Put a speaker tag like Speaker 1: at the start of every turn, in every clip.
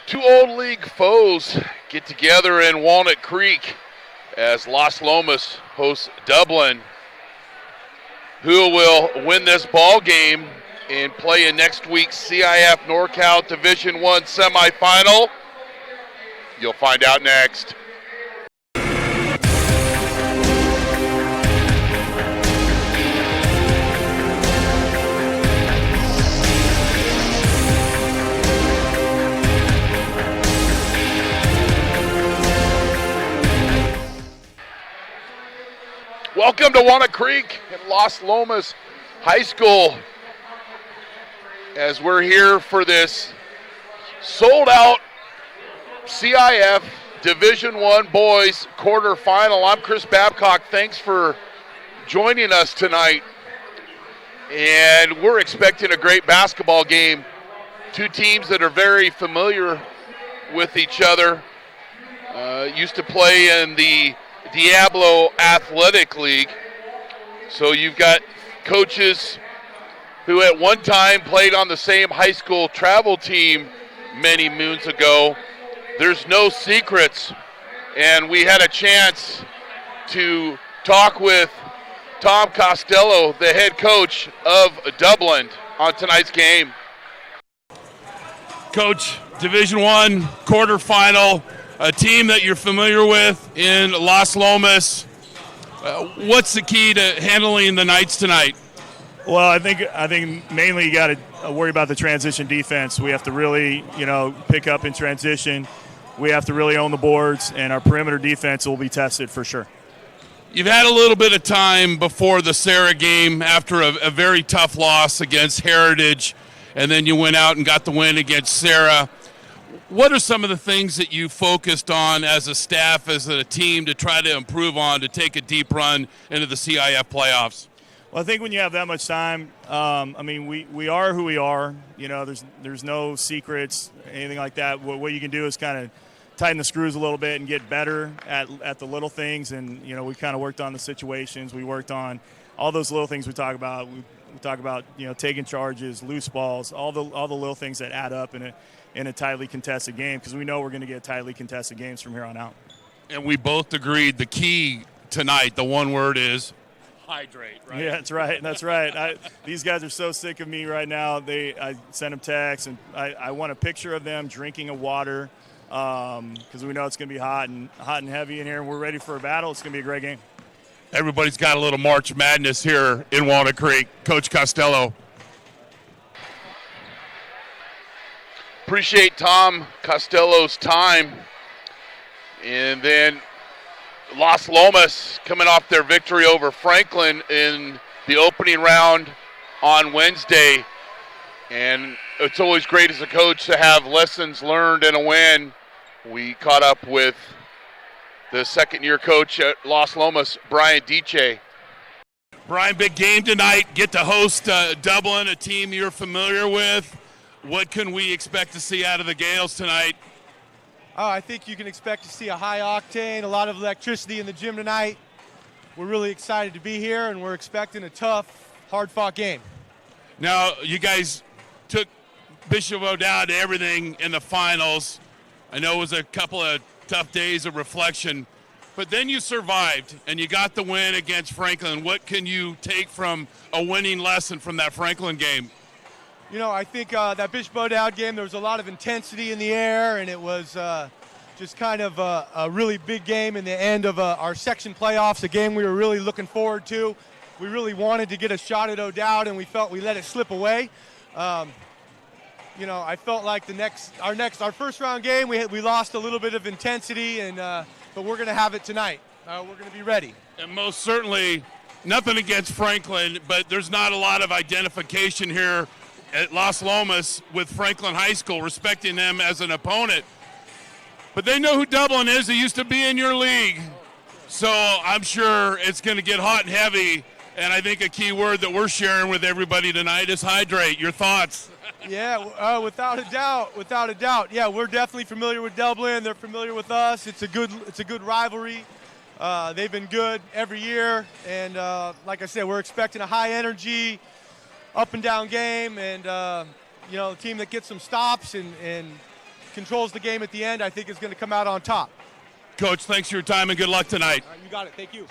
Speaker 1: Two old league foes get together in Walnut Creek as Las Lomas hosts Dublin, who will win this ball game and play in next week's CIF NorCal Division I semifinal. You'll find out next. Welcome to Walnut Creek at Las Lomas High School as we're here for this sold-out CIF Division I boys quarterfinal. I'm Chris Babcock. Thanks for joining us tonight. And we're expecting a great basketball game. Two teams that are very familiar with each other. Used to play in the Diablo Athletic League. So you've got coaches who at one time played on the same high school travel team many moons ago. There's no secrets. And we had a chance to talk with Tom Costello, the head coach of Dublin, on tonight's game.
Speaker 2: Coach, Division I quarterfinal, a team that you're familiar with in Las Lomas. What's the key to handling the Knights tonight?
Speaker 3: Well, I think mainly you got to worry about the transition defense. We have to really, pick up in transition. We have to really own the boards, and our perimeter defense will be tested for sure.
Speaker 2: You've had a little bit of time before the Sarah game after a very tough loss against Heritage, and then you went out and got the win against Sarah. What are some of the things that you focused on as a staff, as a team, to try to improve on to take a deep run into the CIF playoffs?
Speaker 3: Well, I think when you have that much time, we are who we are. There's no secrets, anything like that. What you can do is kind of tighten the screws a little bit and get better at the little things. And, we kind of worked on the situations. We worked on all those little things we talk about. We talk about, taking charges, loose balls, all the little things that add up in a tightly contested game, because we know we're going to get tightly contested games from here on out.
Speaker 2: And we both agreed the key tonight, the one word is hydrate, right?
Speaker 3: Yeah, that's right. These guys are so sick of me right now. I sent them texts, and I want a picture of them drinking a water, because we know it's going to be hot and heavy in here, and we're ready for a battle. It's going to be a great game.
Speaker 2: Everybody's got a little March Madness here in Walnut Creek. Coach Costello.
Speaker 1: Appreciate Tom Costello's time. And then Las Lomas coming off their victory over Franklin in the opening round on Wednesday. And it's always great as a coach to have lessons learned and a win. We caught up with the second-year coach at Las Lomas, Brian Diche.
Speaker 2: Brian, big game tonight. Get to host Dublin, a team you're familiar with. What can we expect to see out of the Gales tonight?
Speaker 4: Oh, I think you can expect to see a high octane, a lot of electricity in the gym tonight. We're really excited to be here, and we're expecting a tough, hard-fought game.
Speaker 2: Now, you guys took Bishop O'Dowd to everything in the finals. I know it was a couple of tough days of reflection, but then you survived, and you got the win against Franklin. What can you take from a winning lesson from that Franklin game?
Speaker 4: I think that Bishop O'Dowd game, there was a lot of intensity in the air, and it was just kind of a really big game in the end of our section playoffs, a game we were really looking forward to. We really wanted to get a shot at O'Dowd, and we felt we let it slip away. I felt like our first round game, we lost a little bit of intensity, but we're going to have it tonight. We're going to be ready.
Speaker 2: And most certainly, nothing against Franklin, but there's not a lot of identification here at Las Lomas with Franklin High School, respecting them as an opponent. But they know who Dublin is. They used to be in your league. So I'm sure it's going to get hot and heavy. And I think a key word that we're sharing with everybody tonight is hydrate. Your thoughts?
Speaker 4: Yeah, without a doubt. Yeah, we're definitely familiar with Dublin. They're familiar with us. It's a good rivalry. They've been good every year. And like I said, we're expecting a high energy, up and down game, and the team that gets some stops and controls the game at the end, I think is going to come out on top.
Speaker 2: Coach, thanks for your time and good luck tonight.
Speaker 4: You got it. Thank you.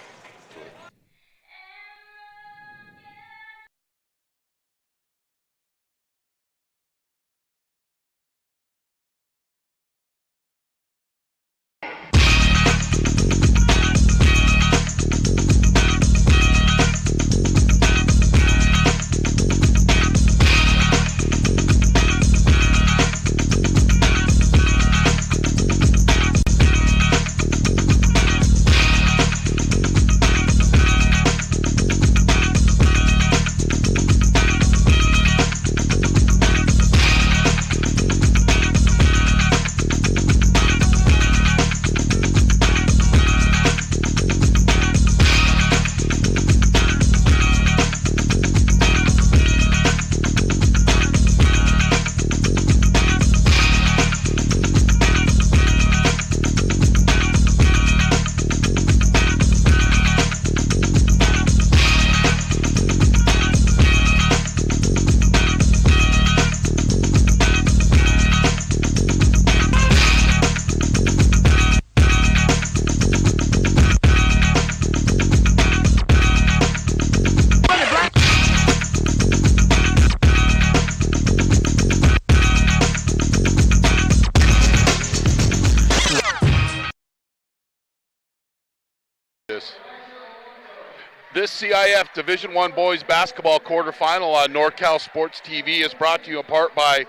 Speaker 1: This CIF Division I Boys Basketball quarterfinal on NorCal SportsTV is brought to you in part by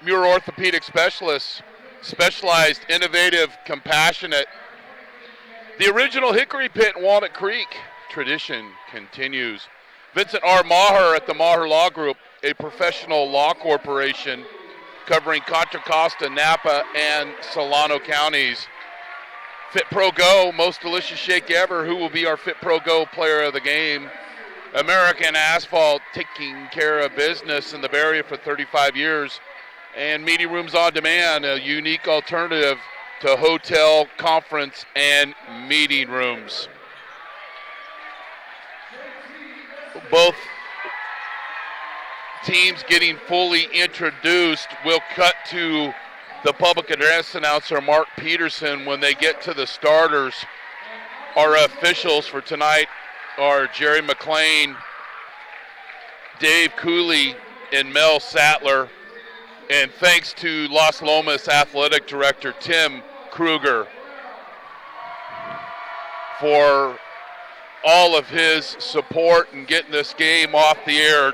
Speaker 1: Muir Orthopedic Specialists, specialized, innovative, compassionate. The original Hickory Pit in Walnut Creek, tradition continues. Vincent R. Maher at the Maher Law Group, a professional law corporation covering Contra Costa, Napa, and Solano counties. Fit Pro Go, most delicious shake ever. Who will be our Fit Pro Go player of the game? American Asphalt, taking care of business in the Bay Area for 35 years. And Meeting Rooms on Demand, a unique alternative to hotel, conference, and meeting rooms. Both teams getting fully introduced. We'll cut to the public address announcer, Mark Peterson, when they get to the starters. Our officials for tonight are Jerry McLean, Dave Cooley, and Mel Sattler. And thanks to Las Lomas Athletic Director Tim Kruger for all of his support in getting this game off the air.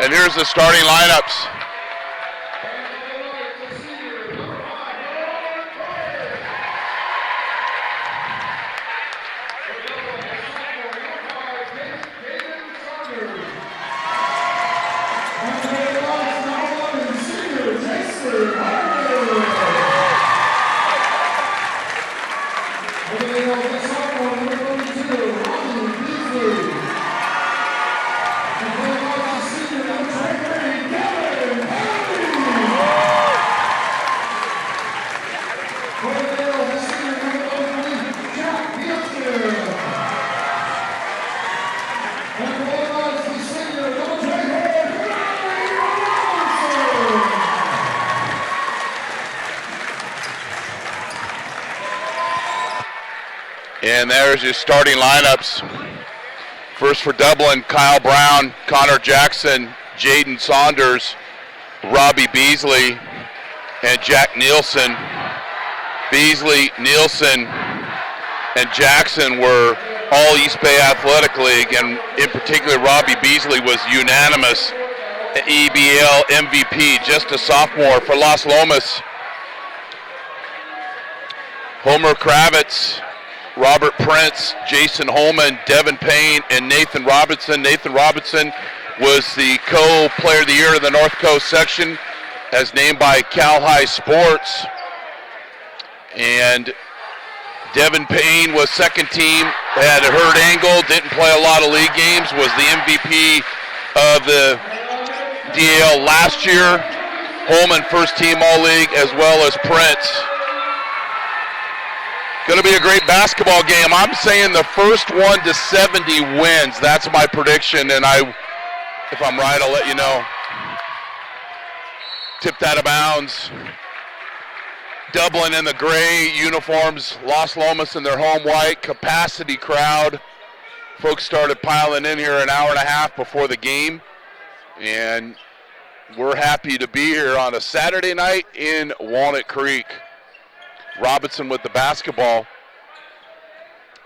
Speaker 1: And here's the starting lineups. And there's your starting lineups. First for Dublin, Kyle Brown, Connor Jackson, Jaden Saunders, Robbie Beasley, and Jack Nielsen. Beasley, Nielsen, and Jackson were all East Bay Athletic League, and in particular Robbie Beasley was unanimous EBL MVP, just a sophomore. For Las Lomas, Homer Kravitz, Robert Prince, Jason Holman, Devin Payne, and Nathan Robinson. Nathan Robinson was the co-player of the year of the North Coast section as named by Cal High Sports. And Devin Payne was second team, had a hurt ankle, didn't play a lot of league games, was the MVP of the DAL last year. Holman first team all-league, as well as Prince. Going to be a great basketball game. I'm saying the first one to 70 wins. That's my prediction, and if I'm right, I'll let you know. Tipped out of bounds. Dublin in the gray uniforms, Los Lomas in their home white, capacity crowd. Folks started piling in here an hour and a half before the game, and we're happy to be here on a Saturday night in Walnut Creek. Robinson with the basketball,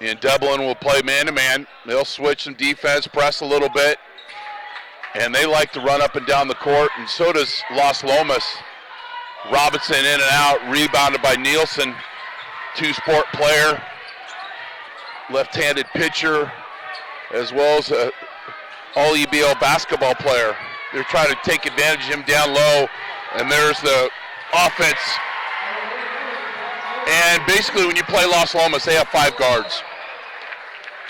Speaker 1: and Dublin will play man-to-man. They'll switch some defense, press a little bit, and they like to run up and down the court, and so does Los Lomas. Robinson in and out, rebounded by Nielsen, two-sport player, left-handed pitcher, as well as a all-EBL basketball player. They're trying to take advantage of him down low, and there's the offense. And basically when you play Los Lomas, they have 5 guards.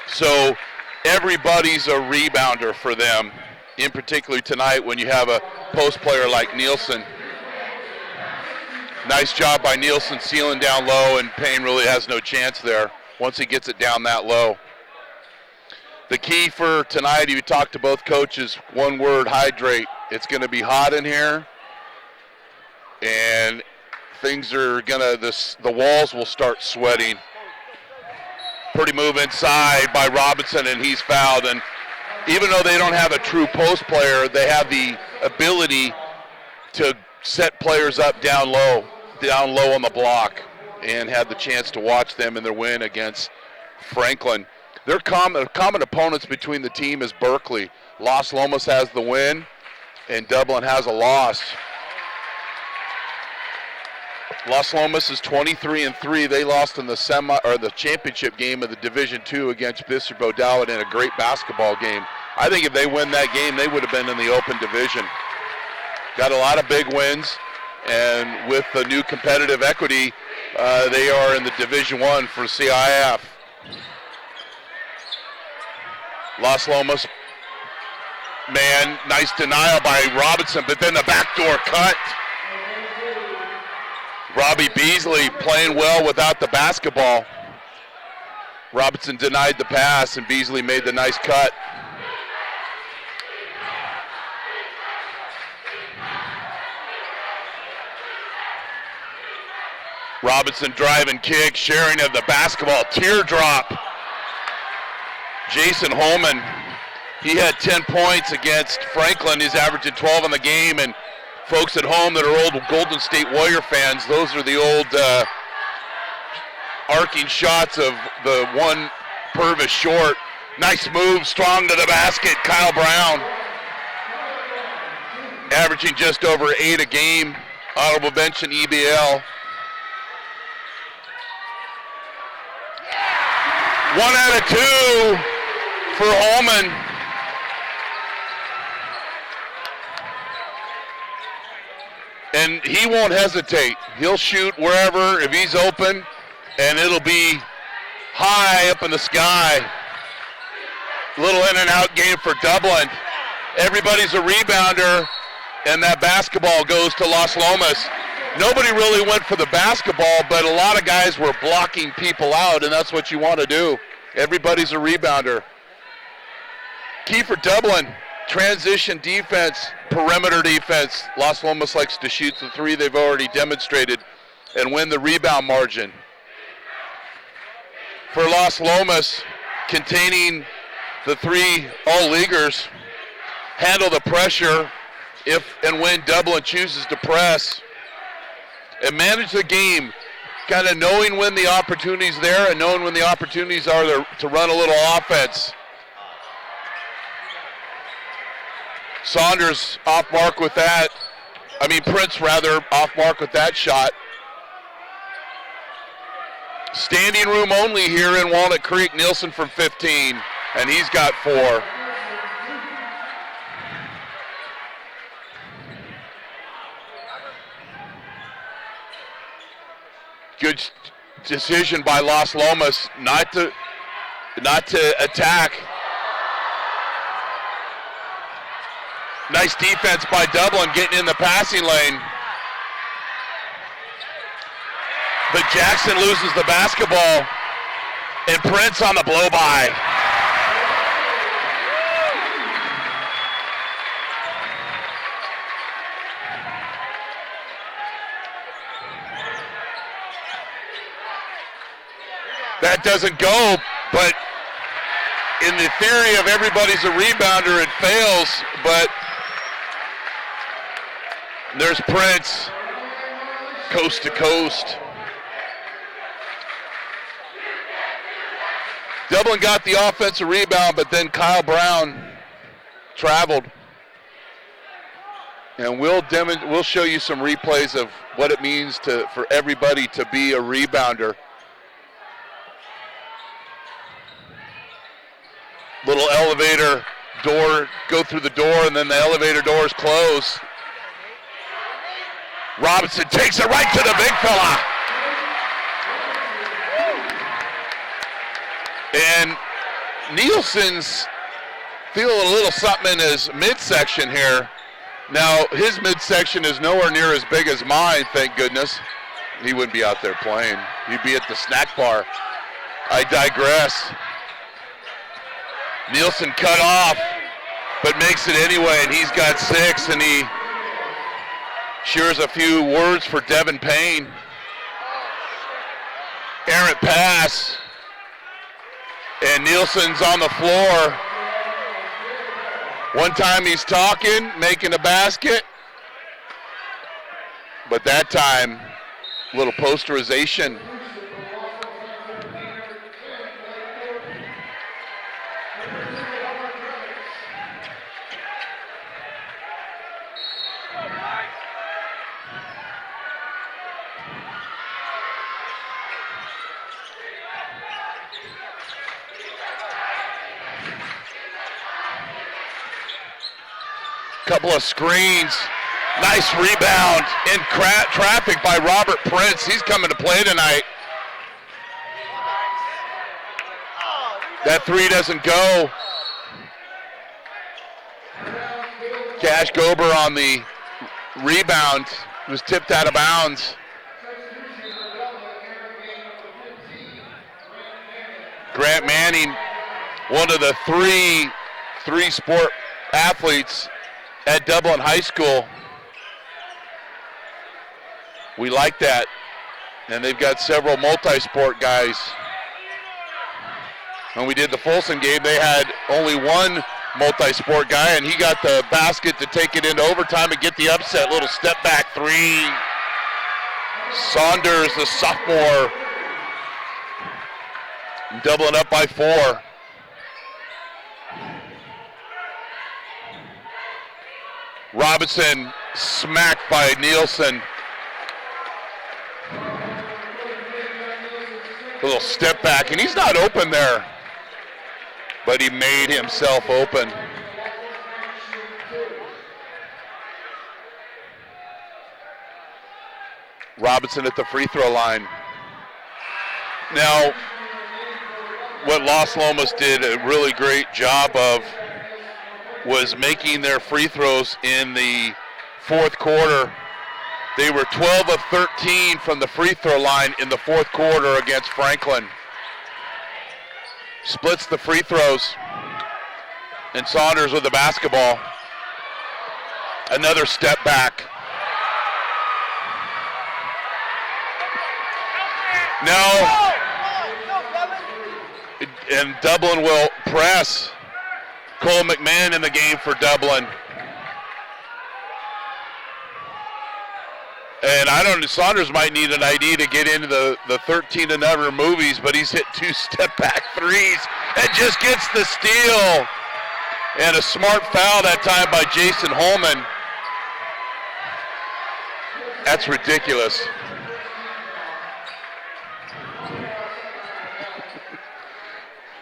Speaker 1: So everybody's a rebounder for them, in particular tonight when you have a post player like Nielsen. Nice job by Nielsen sealing down low, and Payne really has no chance there once he gets it down that low. The key for tonight, you talked to both coaches, one word, hydrate. It's going to be hot in here, and things are going to, the walls will start sweating. Pretty move inside by Robinson, and he's fouled. And even though they don't have a true post player, they have the ability to set players up down low on the block, and had the chance to watch them in their win against Franklin. Their common opponents between the team is Berkeley. Los Lomas has the win, and Dublin has a loss. Los Lomas is 23-3. They lost in the championship game of the Division II against Bishop O'Dowd in a great basketball game. I think if they win that game, they would have been in the open division. Got a lot of big wins, and with the new competitive equity, they are in the Division I for CIF. Los Lomas, man, nice denial by Robinson, but then the backdoor cut. Robbie Beasley playing well without the basketball. Robinson denied the pass, and Beasley made the nice cut. Robinson driving kick, sharing of the basketball, teardrop. Jason Holman, he had 10 points against Franklin. He's averaging 12 in the game, and folks at home that are old Golden State Warrior fans, those are the old arcing shots of the one Purvis short. Nice move, strong to the basket, Kyle Brown. Averaging just over 8 a game, honorable mention EBL. 1 out of 2 for Holman. And he won't hesitate. He'll shoot wherever if he's open, and it'll be high up in the sky. Little in and out game for Dublin. Everybody's a rebounder, and that basketball goes to Los Lomas. Nobody really went for the basketball, but a lot of guys were blocking people out, and that's what you want to do. Everybody's a rebounder. Key for Dublin, transition defense, perimeter defense. Los Lomas likes to shoot the 3 they've already demonstrated and win the rebound margin. For Los Lomas, containing the 3 all-leaguers, handle the pressure if and when Dublin chooses to press, and manage the game, kind of knowing when the opportunity's there and knowing when the opportunities are there to run a little offense. Saunders off mark with that. Prince rather off mark with that shot. Standing room only here in Walnut Creek. Nielsen from 15, and he's got 4. Good decision by Los Lomas not to attack. Nice defense by Dublin getting in the passing lane. But Jackson loses the basketball, and Prince on the blow-by. That doesn't go, but in the theory of everybody's a rebounder, it fails, but there's Prince, coast to coast. Dublin got the offensive rebound, but then Kyle Brown traveled. And we'll show you some replays of what it means for everybody to be a rebounder. Little elevator door, go through the door, and then the elevator doors close. Robinson takes it right to the big fella. And Nielsen's feeling a little something in his midsection here. Now, his midsection is nowhere near as big as mine, thank goodness. He wouldn't be out there playing. He'd be at the snack bar. I digress. Nielsen cut off, but makes it anyway, and he's got 6, and he shares a few words for Devin Payne. Errant pass, and Nielsen's on the floor. One time he's talking, making a basket, but that time, a little posterization. Couple of screens, nice rebound in traffic by Robert Prince. He's coming to play tonight. That 3 doesn't go. Cash Gober on the rebound. It was tipped out of bounds. Grant Manning, one of the three sport athletes at Dublin High School. We like that. And they've got several multi-sport guys. When we did the Folsom game, they had only one multi-sport guy, and he got the basket to take it into overtime and get the upset. Little step back 3. Saunders, the sophomore, Dublin up by 4. Robinson smacked by Nielsen. A little step back, and he's not open there, but he made himself open. Robinson at the free throw line. Now, what Los Lomas did a really great job of was making their free throws in the fourth quarter. They were 12 of 13 from the free throw line in the fourth quarter against Franklin. Splits the free throws. And Saunders with the basketball. Another step back. Now, and Dublin will press. Cole McMahon in the game for Dublin. And Saunders might need an ID to get into the 13 and under movies, but he's hit 2 step back threes and just gets the steal. And a smart foul that time by Jason Holman. That's ridiculous.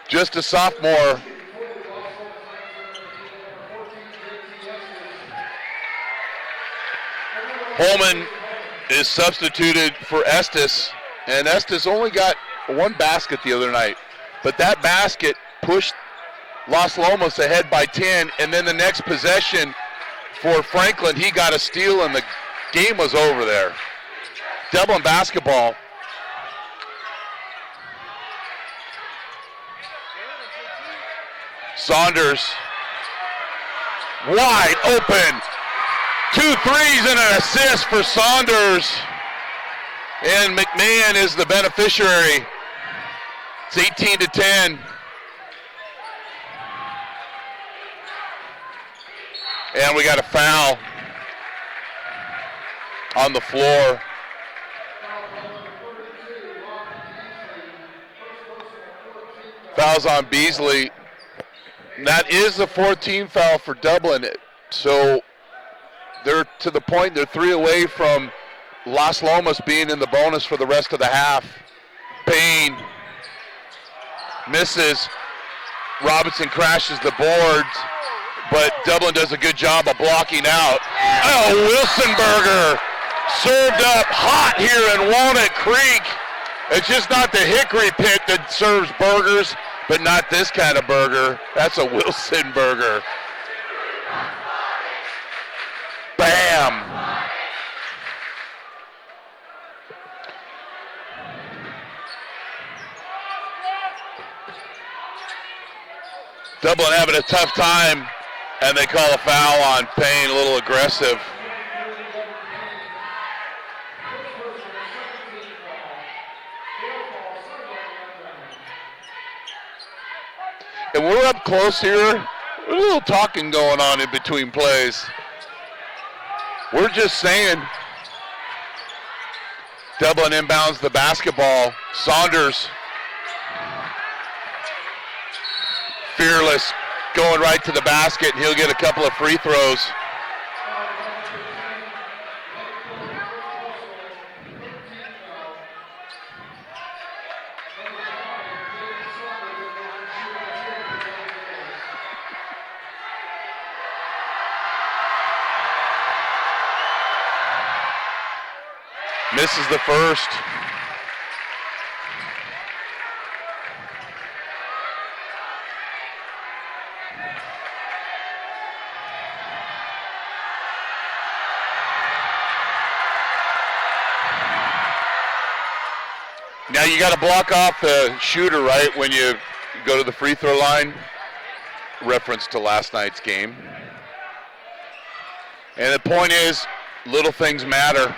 Speaker 1: Just a sophomore. Holman is substituted for Estes, and Estes only got 1 basket the other night. But that basket pushed Los Lomas ahead by 10, and then the next possession for Franklin, he got a steal, and the game was over there. Dublin basketball. Saunders wide open. 2 threes and an assist for Saunders. And McMahon is the beneficiary. It's 18-10. And we got a foul on the floor. Fouls on Beasley. And that is the 14th foul for Dublin. So they're to the point, they're 3 away from Las Lomas being in the bonus for the rest of the half. Payne misses. Robinson crashes the boards, but Dublin does a good job of blocking out. Oh, Wilsonberger served up hot here in Walnut Creek. It's just not the Hickory Pit that serves burgers, but not this kind of burger. That's a Wilsonberger. Bam. Dublin having a tough time, and they call a foul on Payne, a little aggressive. And we're up close here. There's a little talking going on in between plays. We're just saying, Dublin inbounds the basketball. Saunders, fearless, going right to the basket, and he'll get a couple of free throws. Misses the first. Now you got to block off the shooter, right, when you go to the free throw line. Reference to last night's game. And the point is, little things matter.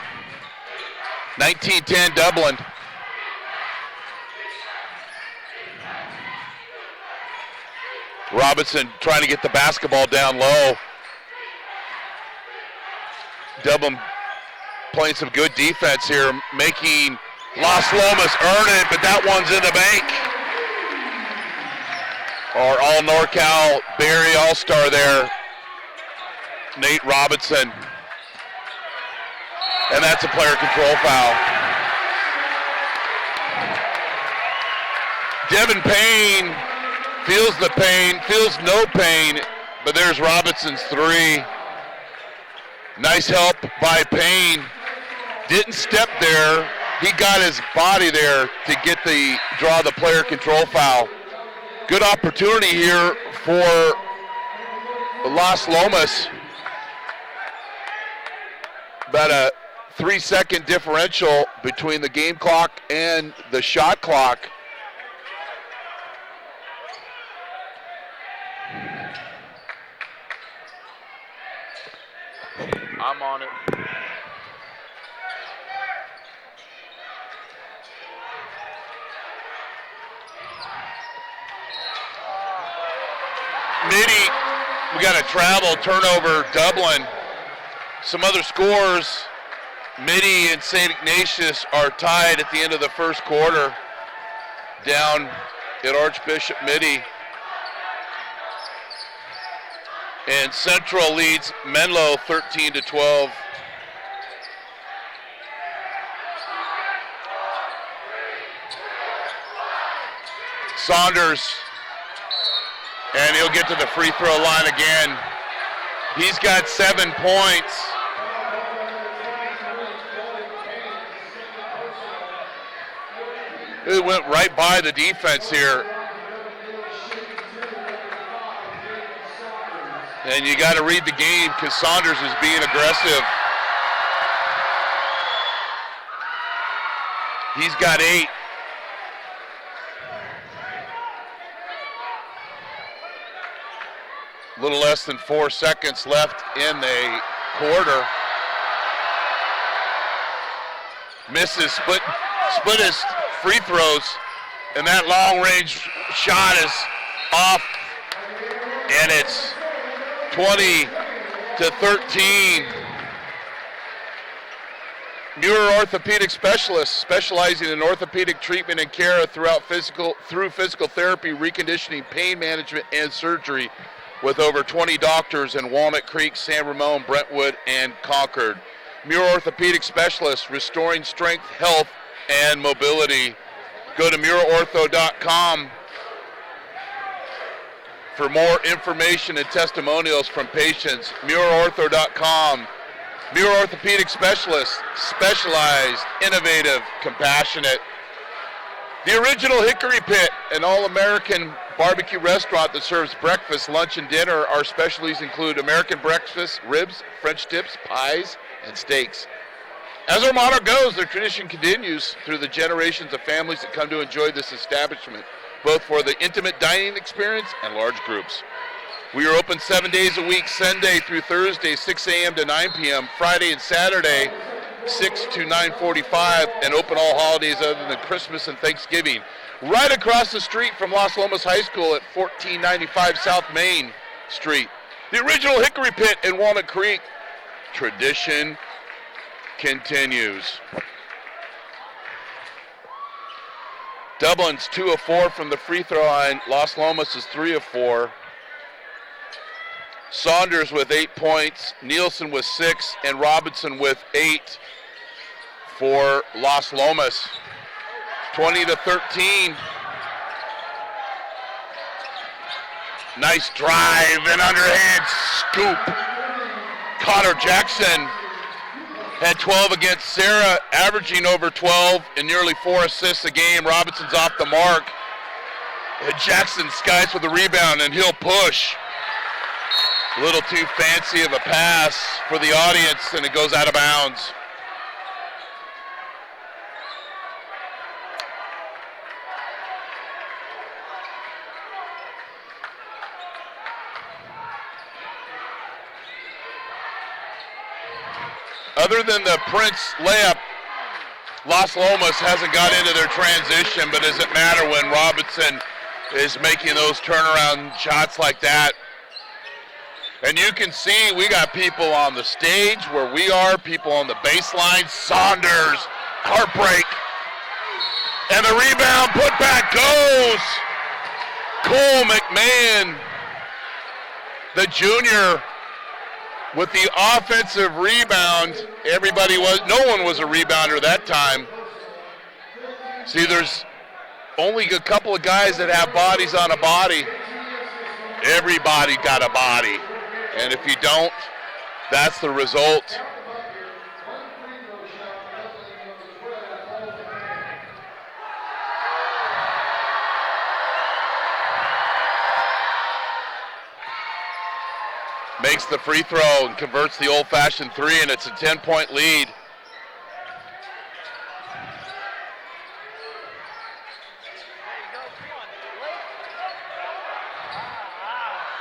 Speaker 1: 19-10 Dublin. Robinson trying to get the basketball down low. Dublin playing some good defense here, making Las Lomas earn it, but that one's in the bank. Our all NorCal Barry All-Star there, Nate Robinson. And that's a player control foul. Devin Payne feels the pain, feels no pain, but there's Robinson's three. Nice help by Payne. Didn't step there. He got his body there to draw the player control foul. Good opportunity here for Las Lomas. About a 3-second differential between the game clock and the shot clock. I'm on it. Mitty, we got a travel turnover, Dublin. Some other scores. Mitty and St. Ignatius are tied at the end of the first quarter down at Archbishop Mitty. And Central leads Menlo 13-12. Saunders, and he'll get to the free throw line again. He's got 7 points. It went right by the defense here. And you got to read the game because Saunders is being aggressive. He's got 8. little less than 4 seconds left in the quarter. Misses, split his free throws, and that long-range shot is off, and it's 20-13. Muir Orthopedic Specialists, specializing in orthopedic treatment and care through physical therapy, reconditioning, pain management, and surgery, with over 20 doctors in Walnut Creek, San Ramon, Brentwood, and Concord. Muir Orthopedic Specialists, restoring strength, health, and mobility. Go to MuirOrtho.com for more information and testimonials from patients. MuirOrtho.com. Muir Orthopedic Specialists, specialized, innovative, compassionate. The Original Hickory Pit, an all-American barbecue restaurant that serves breakfast, lunch, and dinner. Our specialties include American breakfast, ribs, French dips, pies, and steaks. As our motto goes, the tradition continues through the generations of families that come to enjoy this establishment, both for the intimate dining experience and large groups. We are open 7 days a week, Sunday through Thursday, 6 a.m. to 9 p.m., Friday and Saturday, 6 to 9:45, and open all holidays other than Christmas and Thanksgiving. Right across the street from Los Lomas High School at 1495 South Main Street. The Original Hickory Pit in Walnut Creek. Tradition continues. Dublin's 2 of 4 from the free throw line. Los Lomas is 3 of 4. Saunders with 8 points, Nielsen with 6, and Robinson with 8 for Los Lomas. 20-13. Nice drive and underhand scoop. Connor Jackson had 12 against Sarah, averaging over 12 and nearly 4 assists a game. Robinson's off the mark. And Jackson skies with the rebound, and he'll push. A little too fancy of a pass for the audience, and it goes out of bounds. Other than the Prince layup, Los Lomas hasn't got into their transition, but does it matter when Robinson is making those turnaround shots like that? And you can see we got people on the stage where we are, people on the baseline. Saunders, heartbreak. And the rebound, put back goes. Cole McMahon, the junior, with the offensive rebound. No one was a rebounder that time. See, there's only a couple of guys that have bodies on a body. Everybody got a body. And if you don't, that's the result. Makes the free throw and converts the old-fashioned 3, and it's a 10-point lead.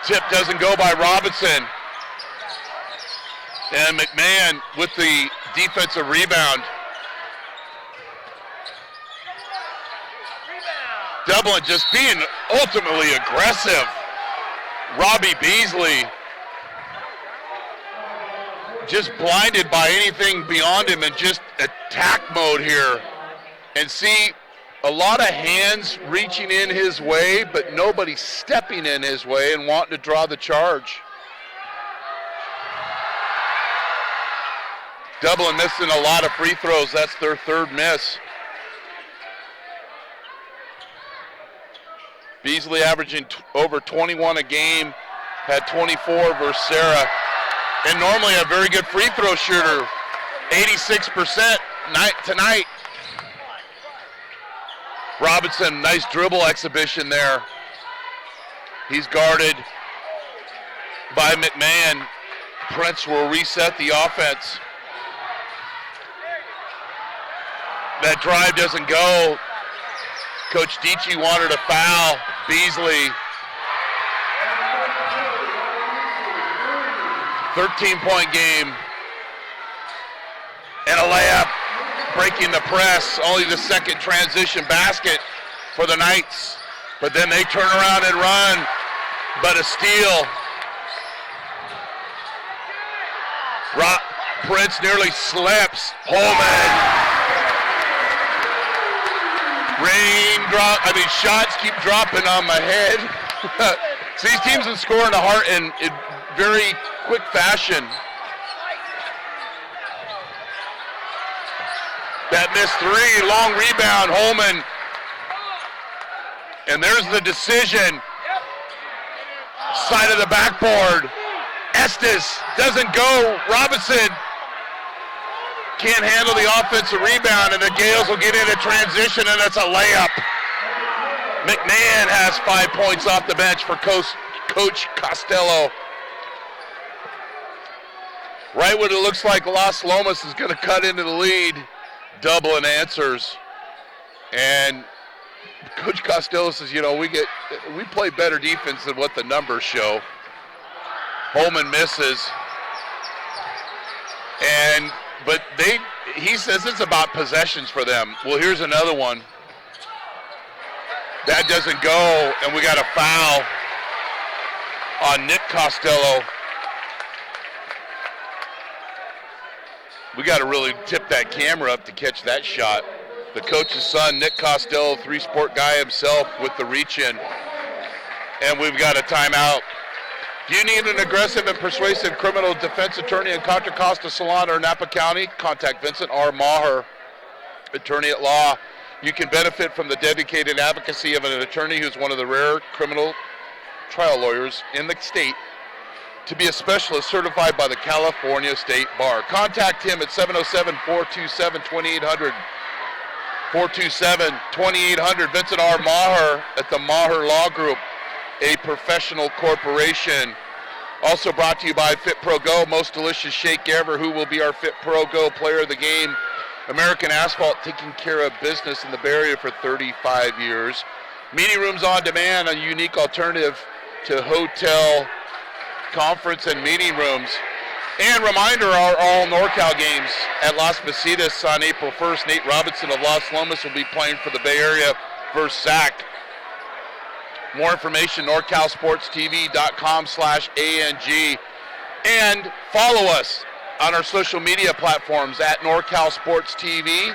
Speaker 1: Tip doesn't go by Robinson. And McMahon with the defensive rebound. Dublin just being ultimately aggressive. Robbie Beasley just blinded by anything beyond him and just attack mode here. And see, a lot of hands reaching in his way, but nobody stepping in his way and wanting to draw the charge. Dublin missing a lot of free throws. That's their third miss. Beasley averaging over 21 a game, had 24 versus Sarah. And normally a very good free throw shooter, 86% tonight. Robinson, nice dribble exhibition there. He's guarded by McMahon. Prince will reset the offense. That drive doesn't go. Coach Dietschy wanted a foul. Beasley 13-point game. And a layup, breaking the press. Only the second transition basket for the Knights. But then they turn around and run. But a steal. Prince nearly slips. Holman. Shots keep dropping on my head. So these teams are scoring in very quick fashion. That missed three, long rebound, Holman. And there's the decision. Side of the backboard. Estes doesn't go. Robinson can't handle the offensive rebound, and the Gales will get into transition, and it's a layup. McMahon has 5 points off the bench for Coach Costello. Right when it looks like Las Lomas is going to cut into the lead, Dublin answers. And Coach Costello says, we play better defense than what the numbers show. Holman misses. But he says it's about possessions for them. Well, here's another one. That doesn't go, and we got a foul on Nick Costello. We got to really tip that camera up to catch that shot. The coach's son, Nick Costello, three-sport guy himself with the reach-in. And we've got a timeout. Do you need an aggressive and persuasive criminal defense attorney in Contra Costa, Salon, or Napa County? Contact Vincent R. Maher, attorney at law. You can benefit from the dedicated advocacy of an attorney who's one of the rare criminal trial lawyers in the state to be a specialist certified by the California State Bar. Contact him at 707-427-2800. 427-2800. Vincent R. Maher at the Maher Law Group, a professional corporation. Also brought to you by Fit Pro Go, most delicious shake ever. Who will be our Fit Pro Go player of the game? American Asphalt, taking care of business in the Bay Area for 35 years. Meeting rooms on demand, a unique alternative to hotel, conference, and meeting rooms. And reminder, our all NorCal games at Las Positas on April 1st. Nate Robinson of Las Lomas will be playing for the Bay Area versus SAC. More information, NorCalSportsTV.com/ANG. And follow us on our social media platforms at NorCal Sports TV.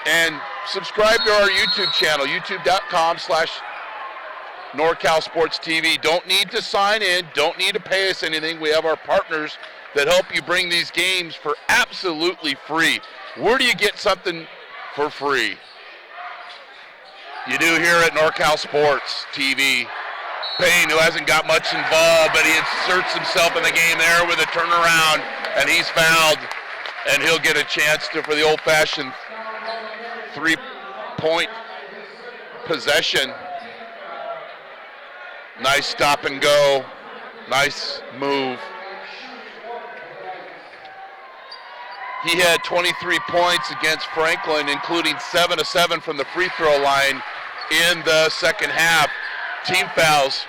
Speaker 1: And subscribe to our YouTube channel, YouTube.com/NorCal Sports TV. Don't need to sign in. Don't need to pay us anything. We have our partners that help you bring these games for absolutely free. Where do you get something for free? You do here at NorCal Sports TV. Payne, who hasn't got much involved, but he inserts himself in the game there with a turnaround, and he's fouled, and he'll get a chance for the old-fashioned three-point possession. Nice stop and go. Nice move. He had 23 points against Franklin, including 7 of 7 from the free throw line in the second half. Team fouls.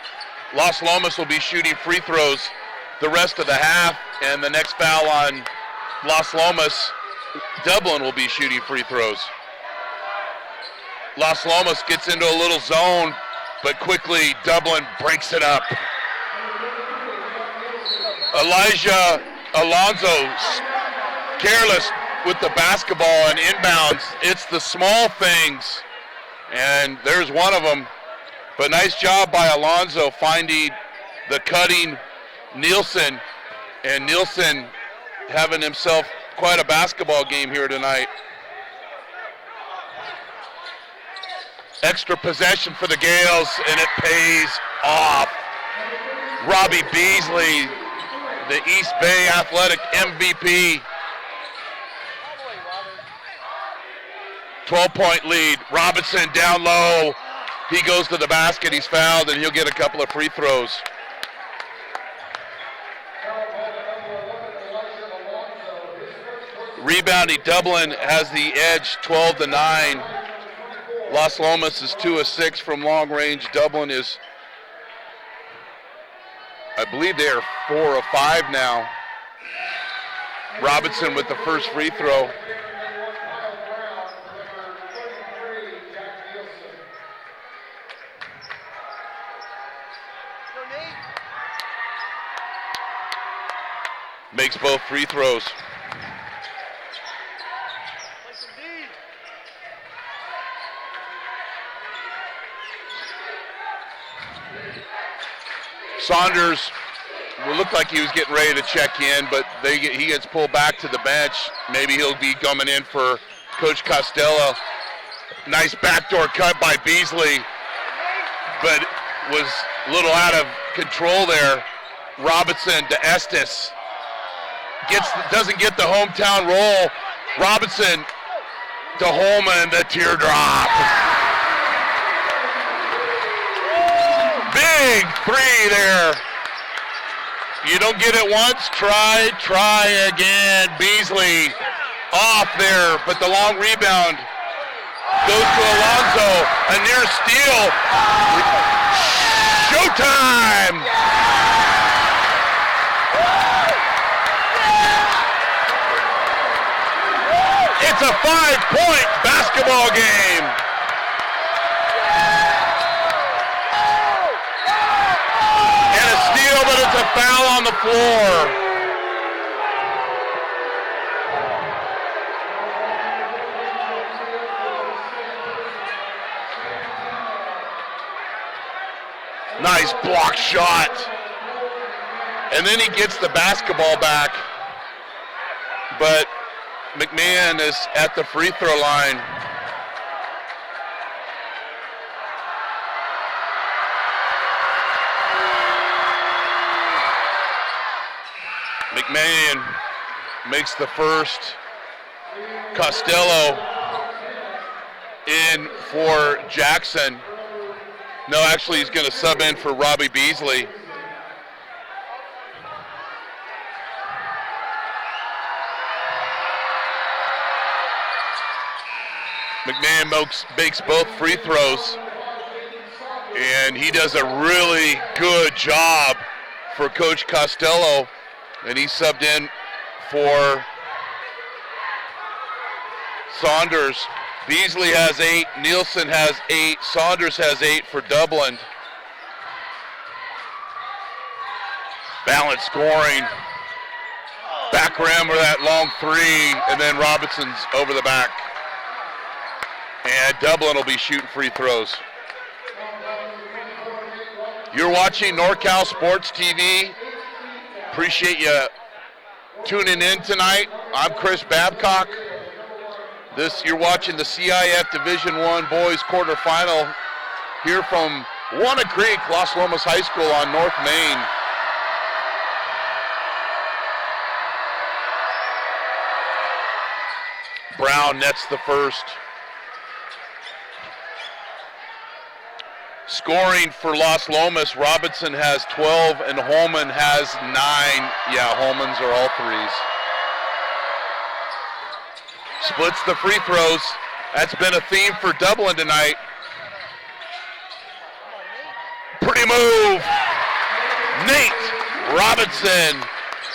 Speaker 1: Las Lomas will be shooting free throws the rest of the half, and the next foul on Las Lomas, Dublin will be shooting free throws. Las Lomas gets into a little zone, but quickly Dublin breaks it up. Elijah Alonso careless with the basketball and inbounds. It's the small things, and there's one of them. But nice job by Alonso finding the cutting Nielsen, and Nielsen having himself quite a basketball game here tonight. Extra possession for the Gales, and it pays off. Robbie Beasley, the East Bay Athletic MVP. 12-point lead. Robinson down low. He goes to the basket. He's fouled, and he'll get a couple of free throws. Rebounding, Dublin has the edge, 12-9. Las Lomas is 2 of 6 from long range. Dublin is, I believe they are 4 of 5 now Robinson with the first free throw. Makes both free throws. Saunders looked like he was getting ready to check in, but he gets pulled back to the bench. Maybe he'll be coming in for Coach Costello. Nice backdoor cut by Beasley, but was a little out of control there. Robinson to Estes. Doesn't get the hometown roll. Robinson to Holman, the teardrop. Big three there. You don't get it once, try again. Beasley off there, but the long rebound goes to Alonso. A near steal. Showtime! It's a 5-point basketball game. And a steal, but it's a foul on the floor. Nice block shot. And then he gets the basketball back. But McMahon is at the free throw line. McMahon makes the first. Costello in for Jackson. No, actually he's going to sub in for Robbie Beasley. McMahon makes both free throws, and he does a really good job for Coach Costello, and he subbed in for Saunders. Beasley has 8, Nielsen has 8, Saunders has 8 for Dublin. Balanced scoring. Back rim with that long three, and then Robinson's over the back. And Dublin will be shooting free throws. You're watching NorCal Sports TV. Appreciate you tuning in tonight. I'm Chris Babcock. You're watching the CIF Division I Boys quarterfinal here from Walnut Creek, Los Lomas High School on North Main. Brown nets the first. Scoring for Los Lomas, Robinson has 12 and Holman has 9. Yeah, Holman's are all threes. Splits the free throws. That's been a theme for Dublin tonight. Pretty move. Nate Robinson.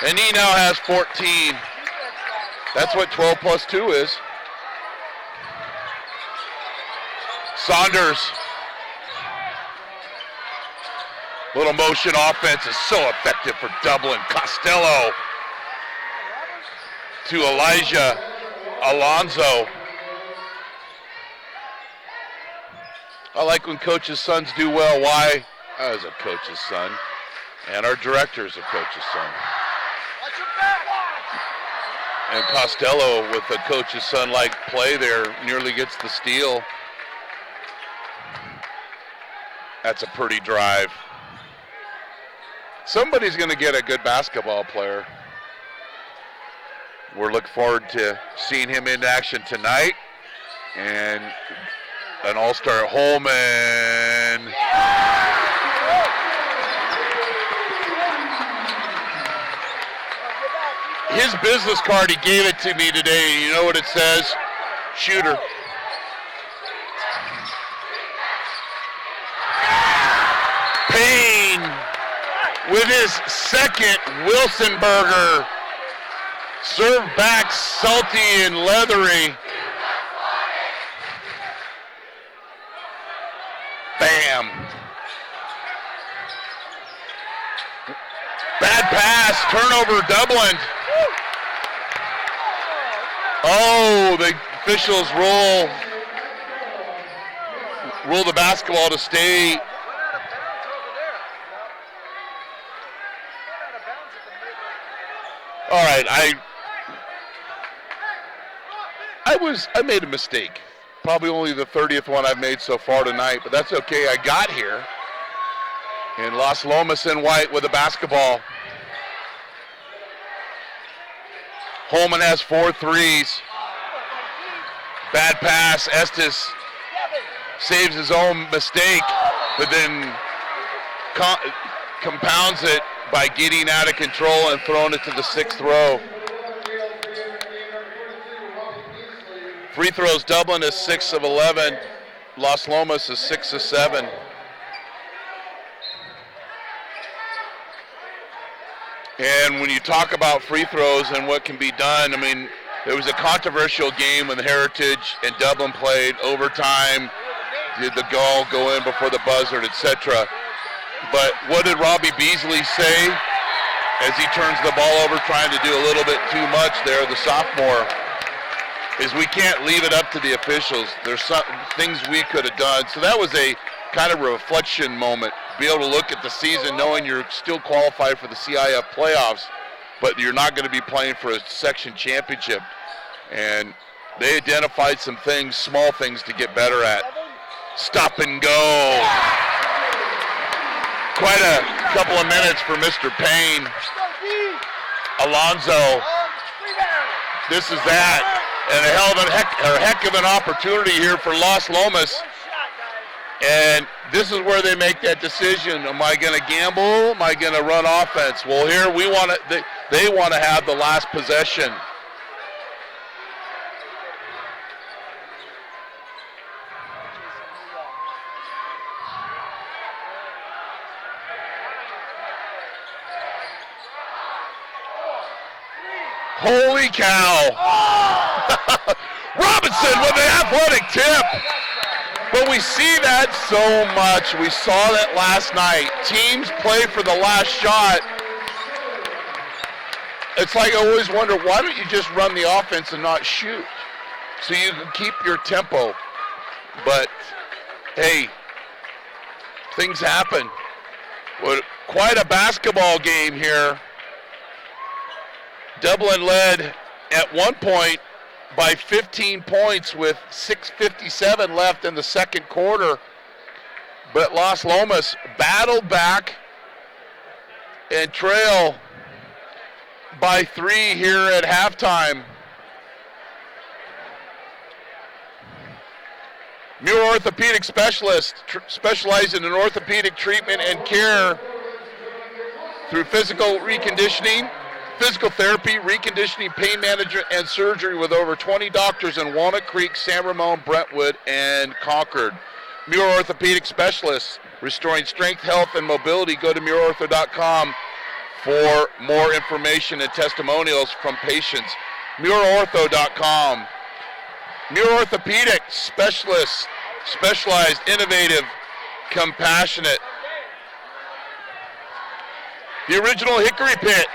Speaker 1: And he now has 14. That's what 12 plus 2 is. Saunders. Little motion offense is so effective for Dublin. Costello to Elijah Alonso. I like when coaches' sons do well. Why? I was a coach's son, and our director's a coach's son. And Costello with a coach's son-like play there nearly gets the steal. That's a pretty drive. Somebody's going to get a good basketball player. We're looking forward to seeing him in action tonight. And an all-star Holman. His business card, he gave it to me today. You know what it says? Shooter. Payne with his second Wilsonberger. Serve back, salty and leathery. Bam. Bad pass, turnover, Dublin. Oh, the officials roll the basketball to stay. All right, I made a mistake. Probably only the 30th one I've made so far tonight, but that's okay. I got here. And Los Lomas in white with the basketball. Holman has 4 threes. Bad pass. Estes saves his own mistake, but then compounds it by getting out of control and throwing it to the 6th row. Free throws, Dublin is 6 of 11. Los Lomas is 6 of 7. And when you talk about free throws and what can be done, I mean, it was a controversial game when Heritage and Dublin played overtime. Did the goal go in before the buzzer, etc.? But what did Robbie Beasley say as he turns the ball over, trying to do a little bit too much there, the sophomore? Is we can't leave it up to the officials. There's some things we could have done. So that was a kind of a reflection moment. Be able to look at the season knowing you're still qualified for the CIF playoffs, but you're not going to be playing for a section championship. And they identified some things, small things to get better at. Stop and go. Quite a couple of minutes for Mr. Payne. Alonzo. This is that. And a heck of an opportunity here for Los Lomas. And this is where they make that decision. Am I going to gamble? Am I going to run offense? Well, here they want to have the last possession. Holy cow. Robinson with an athletic tip. But we see that so much. We saw that last night. Teams play for the last shot. It's like I always wonder, why don't you just run the offense and not shoot? So you can keep your tempo. But, hey, things happen. Quite a basketball game here. Dublin led at one point by 15 points with 6:57 left in the second quarter. But Los Lomas battled back and trail by 3 here at halftime. Muir Orthopedic Specialist specializing in orthopedic treatment and care through physical reconditioning, physical therapy, reconditioning, pain management, and surgery with over 20 doctors in Walnut Creek, San Ramon, Brentwood, and Concord. Muir Orthopedic Specialists, restoring strength, health, and mobility. Go to muirortho.com for more information and testimonials from patients. muirortho.com. Muir Orthopedic Specialists, specialized, innovative, compassionate. The original Hickory Pit.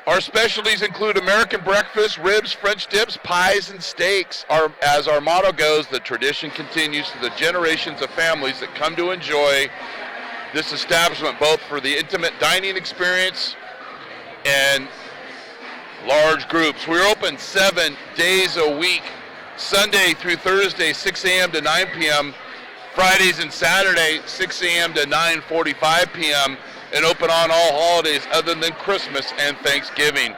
Speaker 1: Our specialties include American breakfast, ribs, French dips, pies, and steaks. As our motto goes, the tradition continues to the generations of families that come to enjoy this establishment, both for the intimate dining experience and large groups. We're open 7 days a week, Sunday through Thursday, 6 a.m. to 9 p.m., Fridays and Saturday, 6 a.m. to 9:45 p.m., and open on all holidays other than Christmas and Thanksgiving.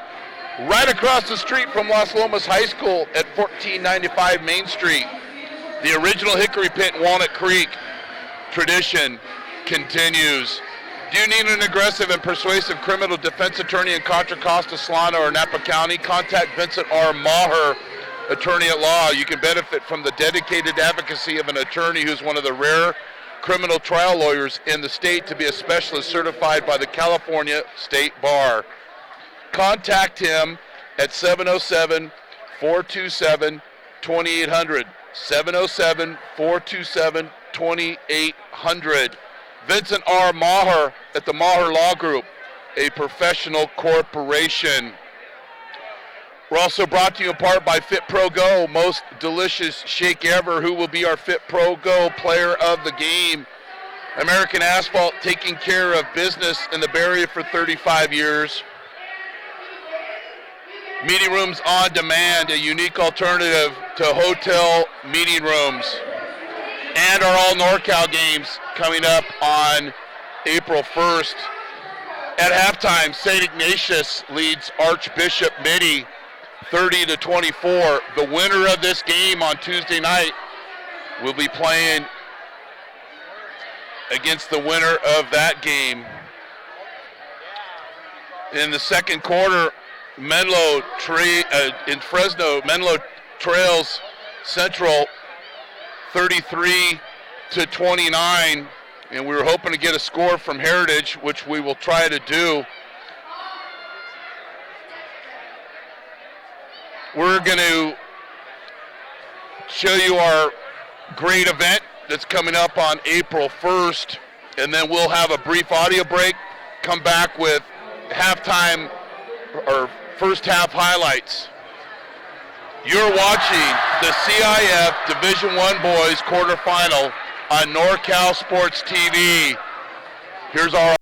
Speaker 1: Right across the street from Los Lomas High School at 1495 Main Street. The original Hickory Pit in Walnut Creek. Tradition continues. Do you need an aggressive and persuasive criminal defense attorney in Contra Costa, Solano, or Napa County? Contact Vincent R. Maher, attorney at law. You can benefit from the dedicated advocacy of an attorney who's one of the rare criminal trial lawyers in the state to be a specialist certified by the California State Bar. Contact him at 707-427-2800. 707-427-2800. Vincent R. Maher at the Maher Law Group, a professional corporation. We're also brought to you in part by Fit Pro Go, most delicious shake ever. Who will be our Fit Pro Go player of the game? American Asphalt, taking care of business in the Bay Area for 35 years. Meeting Rooms on Demand, a unique alternative to hotel meeting rooms. And our all NorCal games coming up on April 1st. At halftime, St. Ignatius leads Archbishop Mitty 30-24. The winner of this game on Tuesday night will be playing against the winner of that game. In the second quarter, Menlo in Fresno, Menlo trails Central 33-29, and we were hoping to get a score from Heritage, which we will try to do. We're going to show you our great event that's coming up on April 1st, and then we'll have a brief audio break, come back with halftime or first half highlights. You're watching the CIF Division I Boys quarterfinal on NorCal Sports TV. Here's our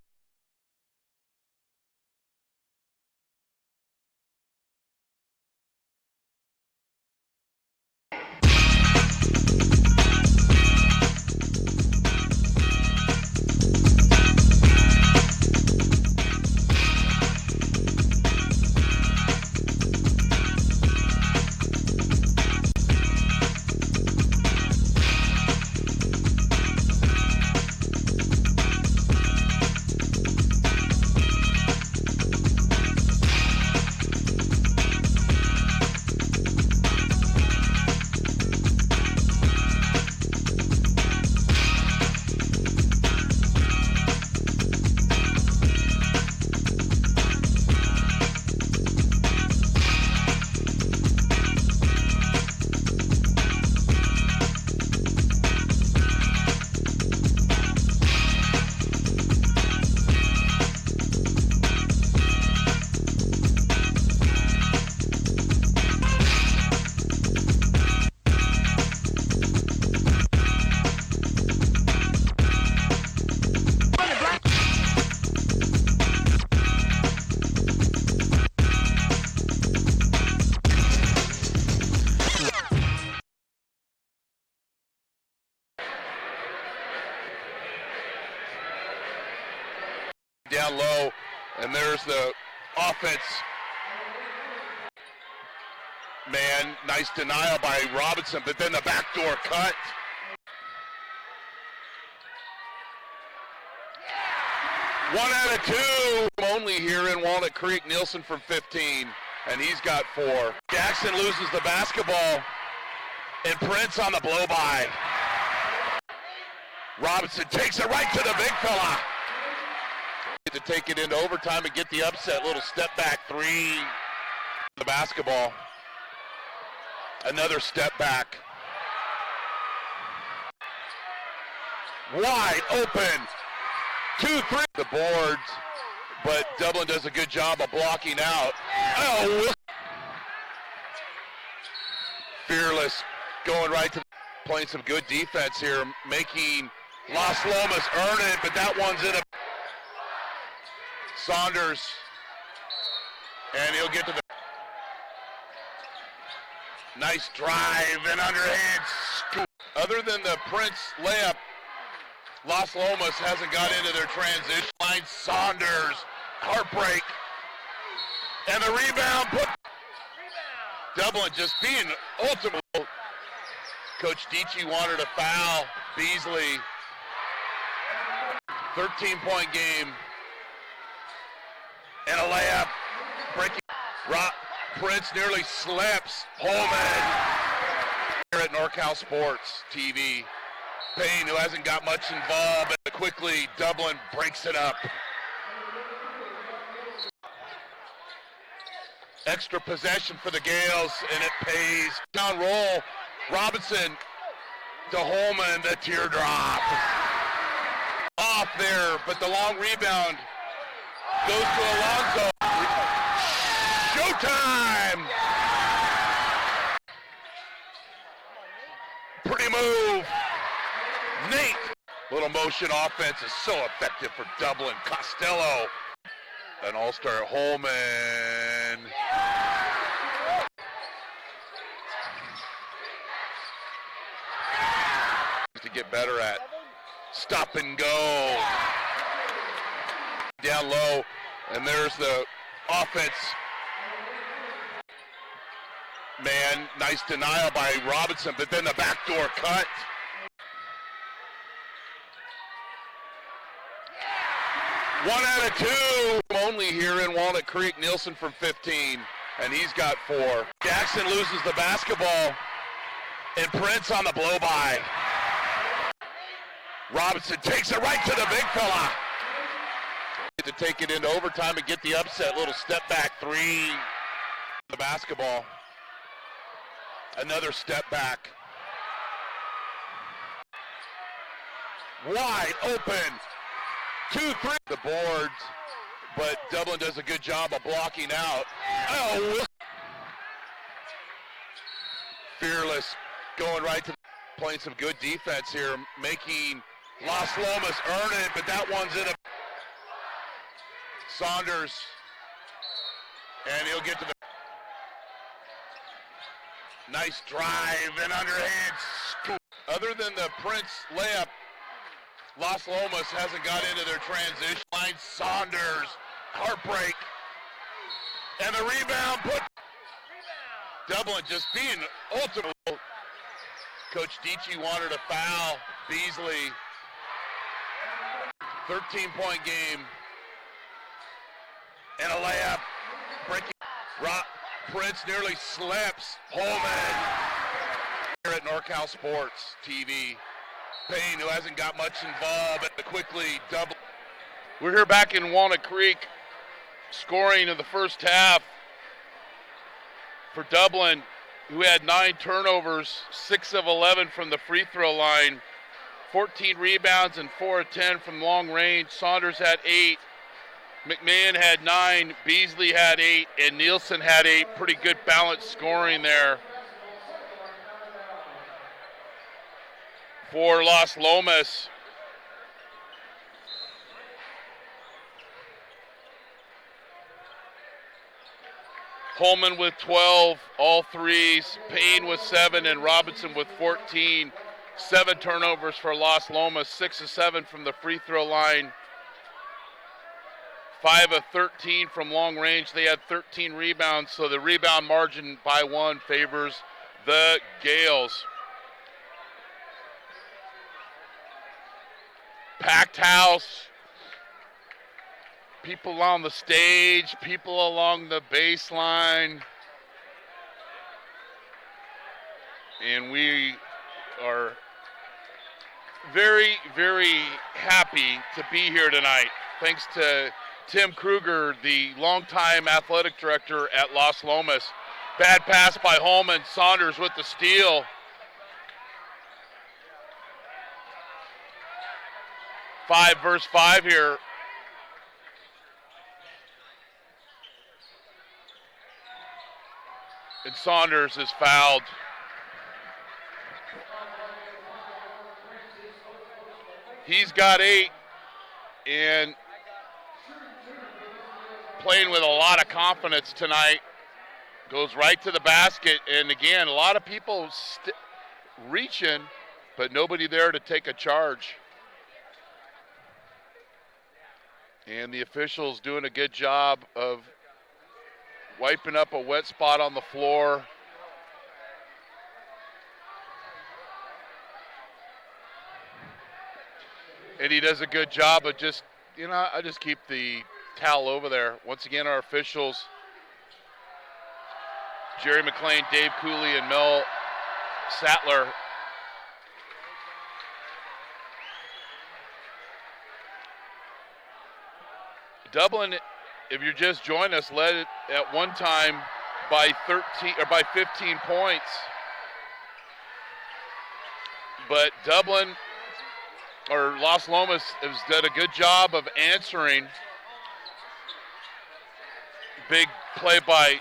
Speaker 1: down low, and there's the offense. Man, nice denial by Robinson, but then the backdoor cut. One out of two only here in Walnut Creek. Nielsen from 15, and he's got 4. Jackson loses the basketball, and Prince on the blow-by. Robinson takes it right to the big fella. To take it into overtime and get the upset. Little step back 3. The basketball. Another step back. Wide open. 2-3. The boards, but Dublin does a good job of blocking out. Oh, Fearless going right to playing some good defense here, making Las Lomas earn it, but that one's in a Saunders, and he'll get to the nice drive and underhand scoop. Other than the Prince layup, Las Lomas hasn't got into their transition line. Saunders, heartbreak, and the rebound. Dublin just being ultimate. Coach Dietschy wanted a foul. Beasley, 13-point game. And a layup, breaking. Prince nearly slips. Holman here at NorCal Sports TV. Payne, who hasn't got much involved, but quickly Dublin breaks it up. Extra possession for the Gales, and it pays. Down roll, Robinson to Holman, the teardrop. Off there, but the long rebound goes to Alonso. Showtime! Pretty move. Nate. Little motion offense is so effective for Dublin. Costello. An all-star Holman. To get better at. Stop and go. Down low. And there's the offense. Man, nice denial by Robinson, but then the backdoor cut. One out of two. Only here in Walnut Creek. Nielsen from 15, and he's got 4. Jackson loses the basketball, and Prince on the blow-by. Robinson takes it right to the big fella. To take it into overtime and get the upset. Little step back 3. The basketball. Another step back. Wide open. 2-3. The boards, but Dublin does a good job of blocking out. Oh, Fearless going right to playing some good defense here, making Las Lomas earn it, but that one's in a Saunders, and he'll get to the nice drive and underhand scoop. Other than the Prince layup, Las Lomas hasn't got into their transition line. Saunders, heartbreak, and the rebound put. Dublin just being ultimate. Coach Dietschy wanted a foul. Beasley, 13-point game, and a layup. Breaking. Prince nearly slips. Holman here at NorCal Sports TV. Payne, who hasn't got much involved, but quickly Dublin. We're here back in Walnut Creek, scoring in the first half for Dublin, who had 9 turnovers, 6 of 11 from the free throw line, 14 rebounds and 4 of 10 from long range. Saunders had 8, McMahon had 9, Beasley had 8, and Nielsen had 8. Pretty good balanced scoring there for Las Lomas. Holman with 12, all threes. Payne with 7, and Robinson with 14. 7 turnovers for Las Lomas, 6 of 7 from the free throw line. 5 of 13 from long range. They had 13 rebounds, so the rebound margin by 1 favors the Gales. Packed house. People on the stage, people along the baseline. And we are very, very happy to be here tonight. Thanks to Tim Kruger, the longtime athletic director at Las Lomas. Bad pass by Holman. Saunders with the steal. 5 versus 5 here. And Saunders is fouled. He's got 8 and playing with a lot of confidence tonight. Goes right to the basket, and again, a lot of people reaching, but nobody there to take a charge. And the officials doing a good job of wiping up a wet spot on the floor. And he does a good job of just, I just keep the towel over there. Once again, our officials, Jerry McLean, Dave Cooley, and Mel Sattler, Dublin, if you're just joining us, led at one time by 15 points. But Dublin, or Las Lomas, has done a good job of answering. Big play by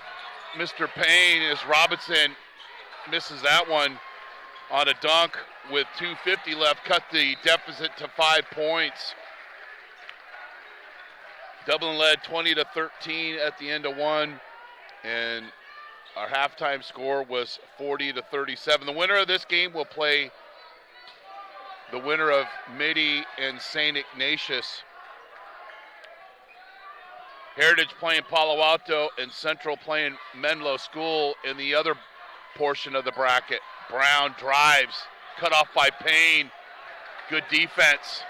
Speaker 1: Mr. Payne as Robinson misses that one on a dunk with 2:50 left, cut the deficit to 5 points. Dublin led 20-13 at the end of one, and our halftime score was 40-37. The winner of this game will play the winner of Midi and St. Ignatius. Heritage playing Palo Alto and Central playing Menlo School in the other portion of the bracket. Brown drives, cut off by Payne. Good defense.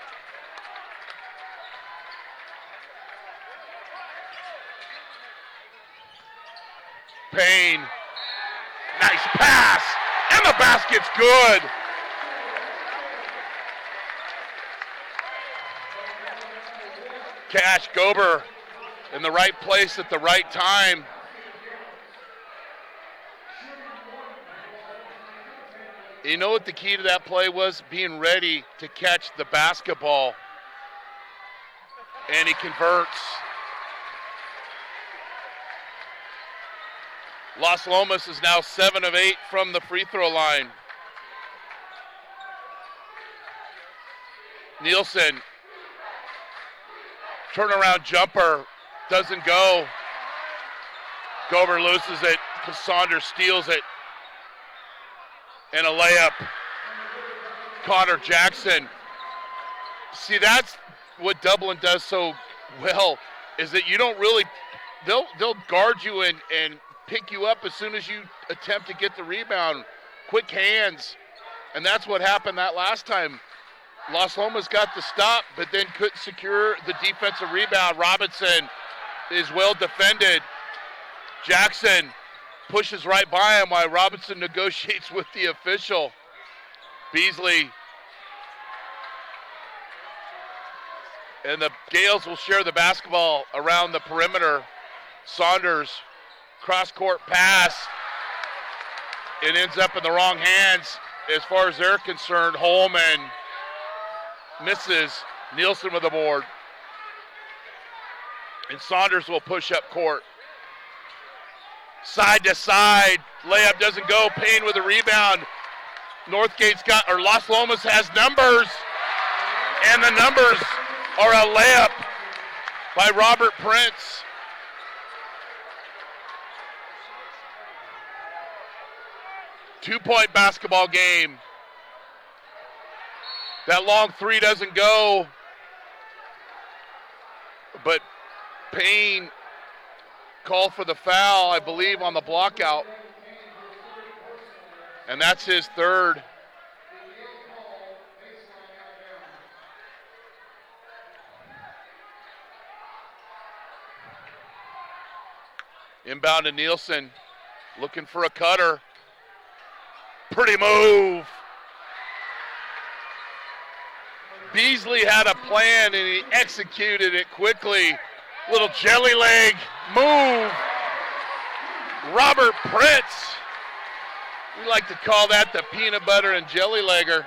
Speaker 1: Payne, nice pass, and the basket's good. Cash Gober in the right place at the right time. You know what the key to that play was? Being ready to catch the basketball. And he converts. Las Lomas is now 7 of 8 from the free throw line. Nielsen, turnaround jumper, doesn't go. Gober loses it, Saunders steals it. And a layup. Connor Jackson. See, that's what Dublin does so well, is that you don't really, they'll guard you and pick you up as soon as you attempt to get the rebound. Quick hands. And that's what happened that last time. Las Lomas got the stop, but then couldn't secure the defensive rebound. Robinson is well defended. Jackson pushes right by him while Robinson negotiates with the official. Beasley. And the Gales will share the basketball around the perimeter. Saunders, cross-court pass. It ends up in the wrong hands as far as they're concerned. Holman misses. Nielsen with the board. And Saunders will push up court. Side to side. Layup doesn't go. Payne with a rebound. Las Lomas has numbers. And the numbers are a layup by Robert Prince. Two-point basketball game. That long three doesn't go. But Payne called for the foul, I believe, on the block out. And that's his third. Inbound to Nielsen, looking for a cutter. Pretty move. Beasley had a plan and he executed it quickly. Little jelly leg move. Robert Prince. We like to call that the peanut butter and jelly legger.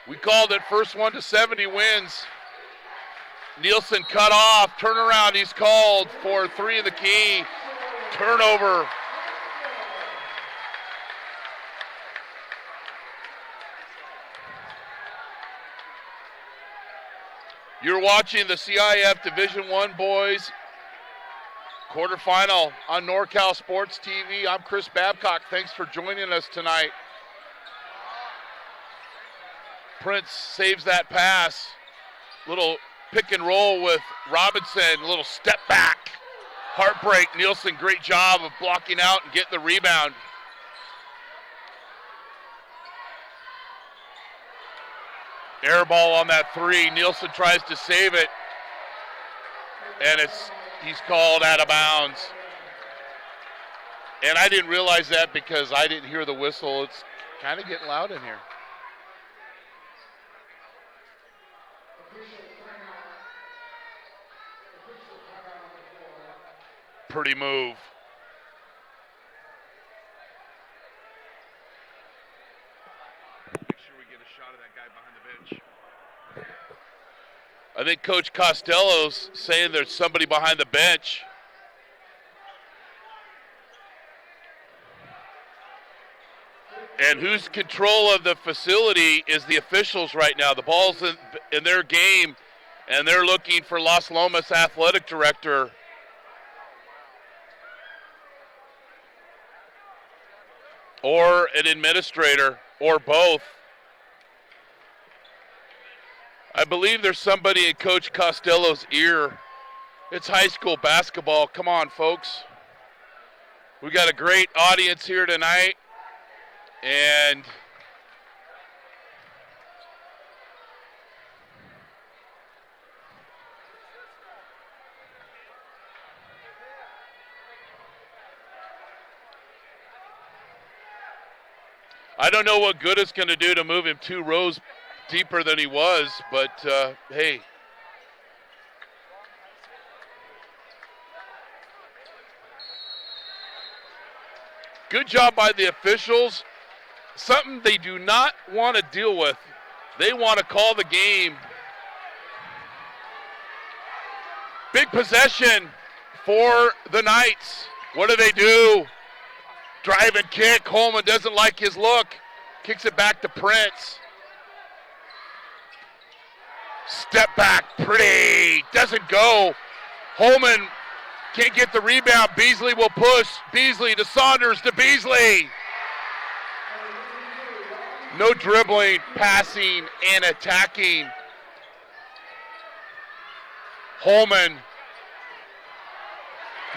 Speaker 1: We called it first one to 70 wins. Nielsen cut off, turnaround, he's called for three of the key. Turnover. You're watching the CIF Division I boys quarterfinal on NorCal Sports TV. I'm Chris Babcock. Thanks for joining us tonight. Prince saves that pass. Little pick and roll with Robinson. Little step back. Heartbreak. Nielsen, great job of blocking out and getting the rebound. Air ball on that three. Nielsen tries to save it. And he's called out of bounds. And I didn't realize that because I didn't hear the whistle. It's kind of getting loud in here. pretty move. Make sure we get a shot of that guy behind the bench. I think Coach Costello's saying there's somebody behind the bench. And who's control of the facility is the officials right now. The ball's in their game, and they're looking for Las Lomas athletic director. Or an administrator, or both. I believe there's somebody in Coach Costello's ear. It's high school basketball. Come on, folks. We got a great audience here tonight. And I don't know what good it's going to do to move him 2 rows deeper than he was, but hey. Good job by the officials. Something they do not want to deal with. They want to call the game. Big possession for the Knights. What do? Drive and kick. Holman doesn't like his look. Kicks it back to Prince. Step back, pretty. Doesn't go. Holman can't get the rebound. Beasley will push. Beasley to Saunders to Beasley. No dribbling, passing, and attacking. Holman.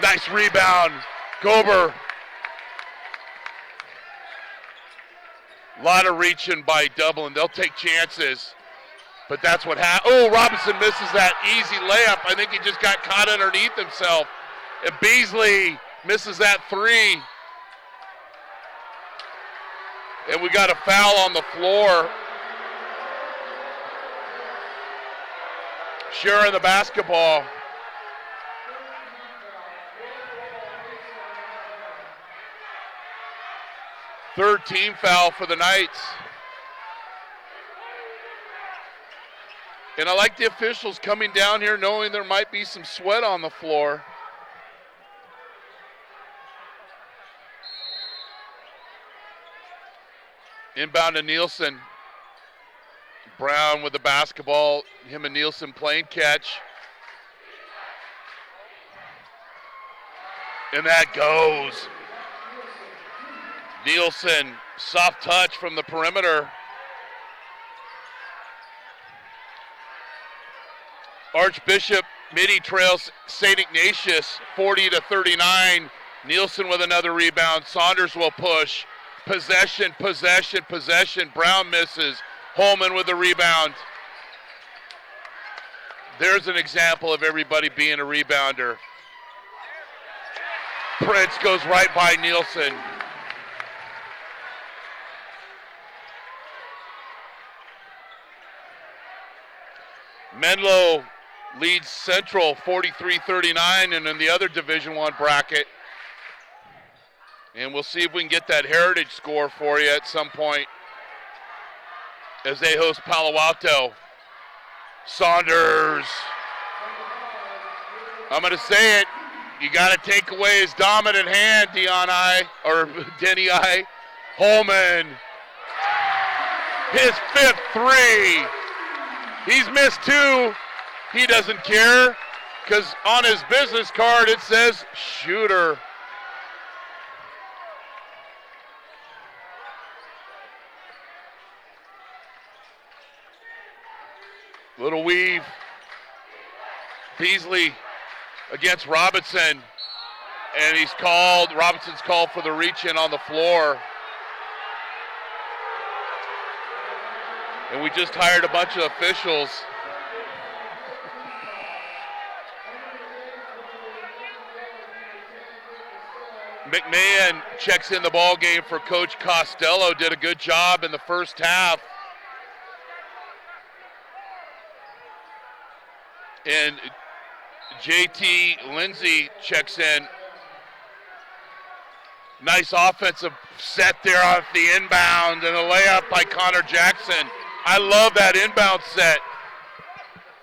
Speaker 1: Nice rebound. Gober. A lot of reaching by Dublin. They'll take chances. But that's what happened. Oh, Robinson misses that easy layup. I think he just got caught underneath himself. And Beasley misses that 3. And we got a foul on the floor. Sharing the basketball. Third team foul for the Knights. And I like the officials coming down here knowing there might be some sweat on the floor. Inbound to Nielsen. Brown with the basketball. Him and Nielsen playing catch. And that goes. Nielsen, soft touch from the perimeter. Archbishop Midi trails St. Ignatius 40-39. Nielsen with another rebound. Saunders will push. Possession. Brown misses. Holman with a rebound. There's an example of everybody being a rebounder. Prince goes right by Nielsen. Menlo leads Central 43-39 and in the other Division I bracket. And we'll see if we can get that Heritage score for you at some point as they host Palo Alto. Saunders. I'm going to say it. You got to take away his dominant hand, Denny I. Holman. His 5th 3. He's missed 2. He doesn't care because on his business card it says shooter. Little weave. Beasley against Robinson. And Robinson's called for the reach in on the floor. And we just hired a bunch of officials. McMahon checks in the ball game for Coach Costello. Did a good job in the first half. And JT Lindsay checks in Nice offensive set there off the inbound and a layup by Connor Jackson. I love that inbound set.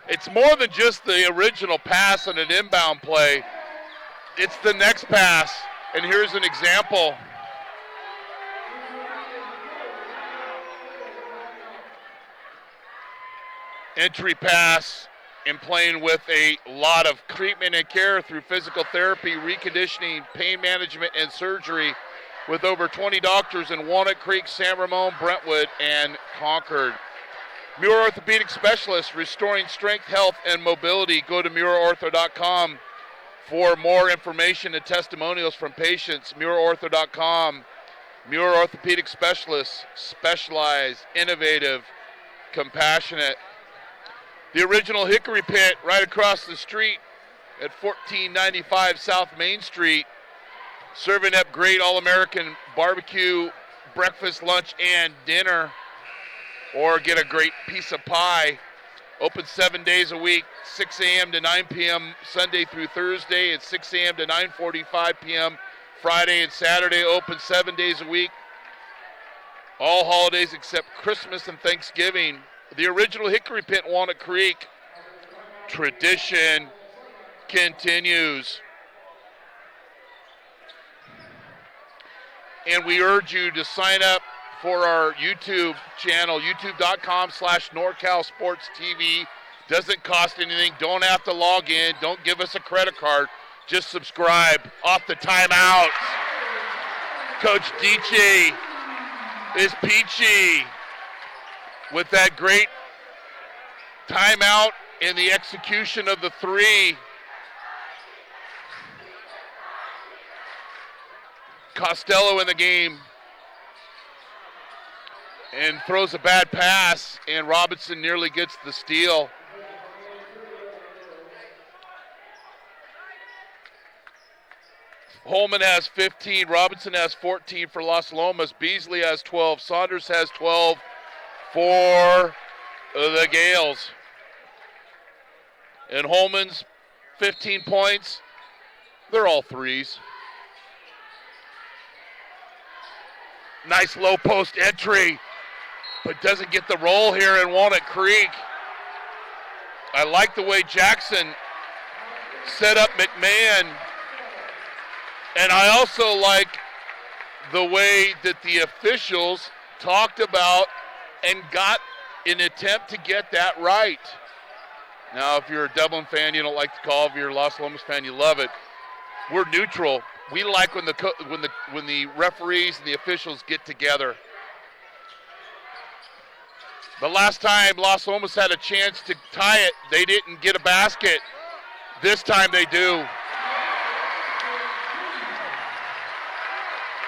Speaker 1: It's more than just the original pass on an inbound play. It's the next pass, and here's an example. Entry pass and playing with a lot of treatment and care through physical therapy, reconditioning, pain management, and surgery with over 20 doctors in Walnut Creek, San Ramon, Brentwood, and Concord. Muir Orthopedic Specialists, restoring strength, health, and mobility. Go to MuirOrtho.com for more information and testimonials from patients. MuirOrtho.com. Muir Orthopedic Specialists, specialized, innovative, compassionate. The original Hickory Pit right across the street at 1495 South Main Street, serving up great all-American barbecue, breakfast, lunch, and dinner, or get a great piece of pie. Open 7 days a week, 6 a.m. to 9 p.m. Sunday through Thursday, and 6 a.m. to 9:45 p.m. Friday and Saturday. Open 7 days a week, all holidays except Christmas and Thanksgiving. The original Hickory Pit in Walnut Creek. Tradition continues. And we urge you to sign up for our YouTube channel, youtube.com/NorCal SportsTV. Doesn't cost anything. Don't have to log in. Don't give us a credit card. Just subscribe. Off the timeouts. Coach Dice is peachy with that great timeout in the execution of the three. Costello in the game and throws a bad pass, and Robinson nearly gets the steal. Holman has 15, Robinson has 14 for Las Lomas, Beasley has 12, Saunders has 12 for the Gales. And Holman's 15 points, they're all threes. Nice low post entry, but doesn't get the roll here in Walnut Creek. I like the way Jackson set up McMahon, and I also like the way that the officials talked about and got an attempt to get that right. Now, if you're a Dublin fan, you don't like the call. If you're a Las Lomas fan, you love it. We're neutral. We like when the referees and the officials get together. The last time Las Lomas had a chance to tie it, they didn't get a basket. This time they do.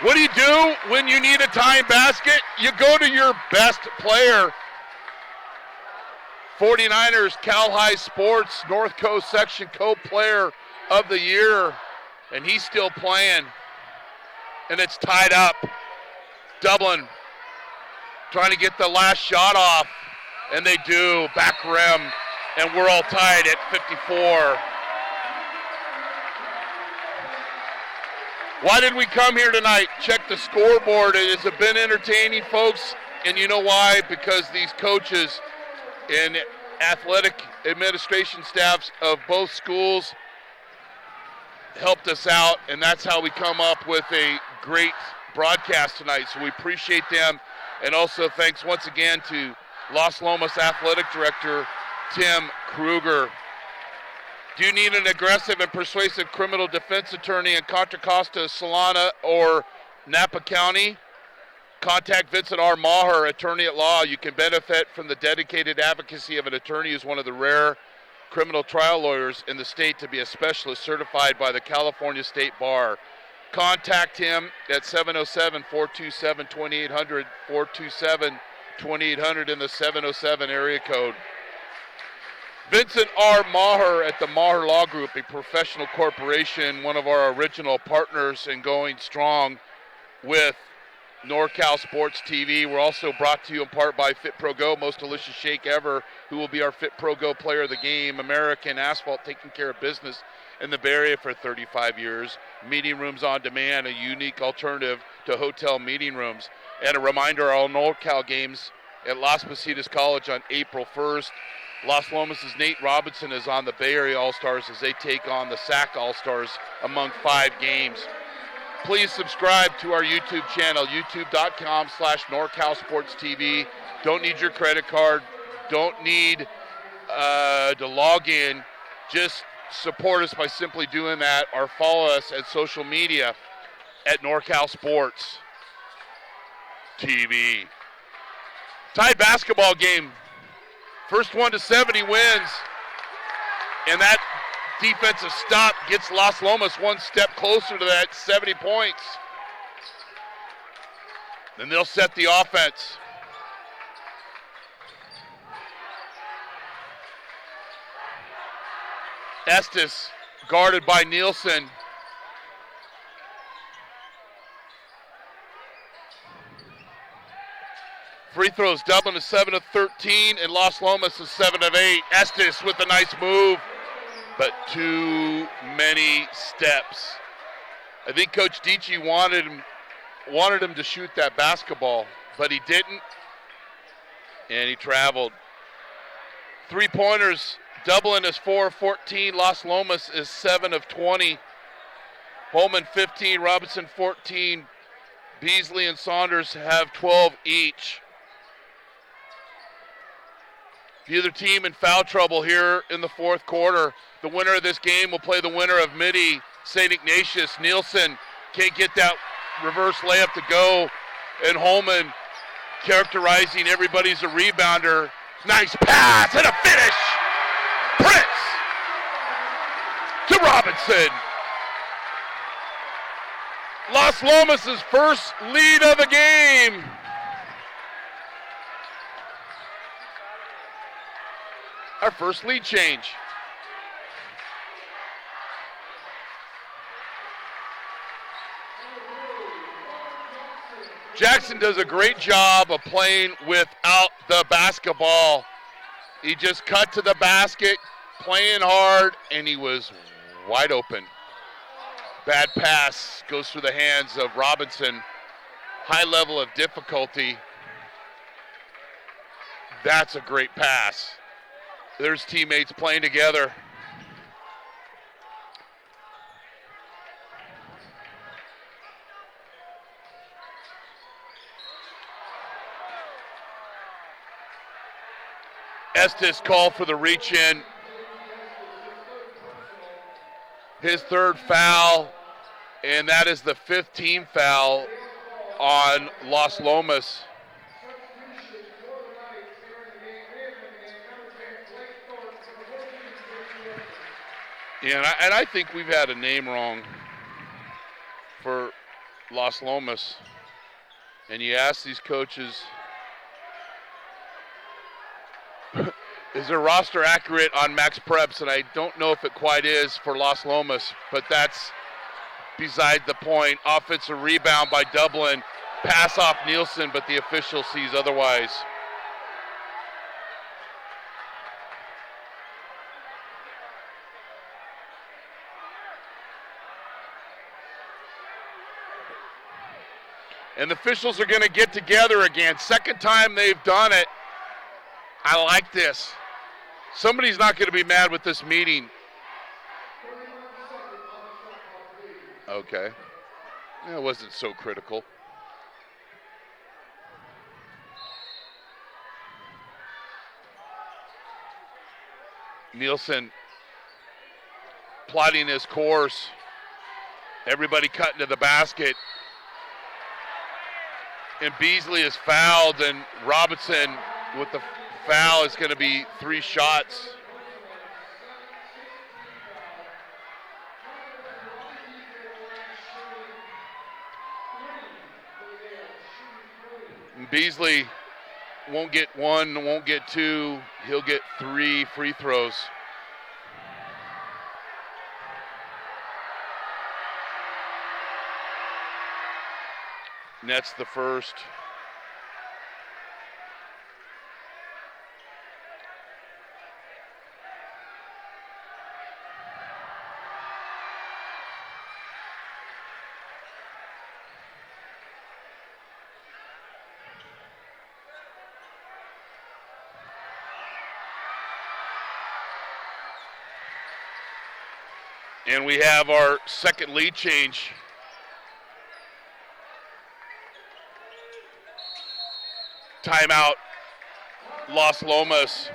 Speaker 1: What do you do when you need a tying basket? You go to your best player. 49ers Cal High Sports North Coast Section Co-Player of the Year, and he's still playing, and it's tied up. Dublin trying to get the last shot off, and they do, back rim, and we're all tied at 54. Why did we come here tonight? Check the scoreboard. It has been entertaining, folks, and you know why? Because these coaches and athletic administration staffs of both schools helped us out, and that's how we come up with a great broadcast tonight. So we appreciate them, and also thanks once again to Las Lomas Athletic Director Tim Kruger. Do you need an aggressive and persuasive criminal defense attorney in Contra Costa, Solana, or Napa County? Contact Vincent R. Maher, attorney at law. You can benefit from the dedicated advocacy of an attorney who's one of the rare criminal trial lawyers in the state to be a specialist certified by the California State Bar. Contact him at 707-427-2800, 427-2800 in the 707 area code. Vincent R. Maher at the Maher Law Group, a professional corporation, one of our original partners and going strong with NorCal Sports TV. We're also brought to you in part by Fit Pro Go, most delicious shake ever, who will be our Fit Pro Go player of the game. American Asphalt, taking care of business in the Bay Area for 35 years. Meeting rooms on demand, a unique alternative to hotel meeting rooms. And a reminder, all NorCal games at Las Positas College on April 1st. Las Lomas' Nate Robinson is on the Bay Area All-Stars as they take on the SAC All-Stars among 5 games. Please subscribe to our YouTube channel, youtube.com/NorCal Sports TV. Don't need your credit card. Don't need to log in. Just support us by simply doing that, or follow us at social media at NorCal Sports TV. Tied basketball game. First one to 70 wins. And that defensive stop gets Las Lomas one step closer to that 70 points. Then they'll set the offense. Estes guarded by Nielsen. Free throws, Dublin is 7 of 13, and Las Lomas is 7 of 8. Estes with a nice move, but too many steps. I think Coach Dietschy wanted him to shoot that basketball, but he didn't, and he traveled. 3-pointers, Dublin is 4 of 14, Las Lomas is 7 of 20. Holman 15, Robinson 14, Beasley and Saunders have 12 each. The other team in foul trouble here in the fourth quarter. The winner of this game will play the winner of Midi, St. Ignatius. Nielsen can't get that reverse layup to go, and Holman characterizing everybody's a rebounder. Nice pass and a finish. Prince to Robinson. Las Lomas' first lead of the game. Our first lead change. Jackson does a great job of playing without the basketball. He just cut to the basket, playing hard, and he was wide open. Bad pass goes through the hands of Robinson. High level of difficulty. That's a great pass. There's teammates playing together. Estes called for the reach in. His third foul, and that is the 5th team foul on Las Lomas. Yeah, and I think we've had a name wrong for Las Lomas. And you ask these coaches, is their roster accurate on Max Preps? And I don't know if it quite is for Las Lomas, but that's beside the point. Offensive rebound by Dublin, pass off Nielsen, but the official sees otherwise. And the officials are going to get together again. Second time they've done it. I like this. Somebody's not going to be mad with this meeting. Okay. It wasn't so critical. Nielsen plotting his course. Everybody cutting to the basket. And Beasley is fouled, and Robinson with the foul is going to be 3 shots. And Beasley won't get 1, won't get 2. He'll get 3 free throws. nets the first. And we have our second lead change. Timeout, Las Lomas.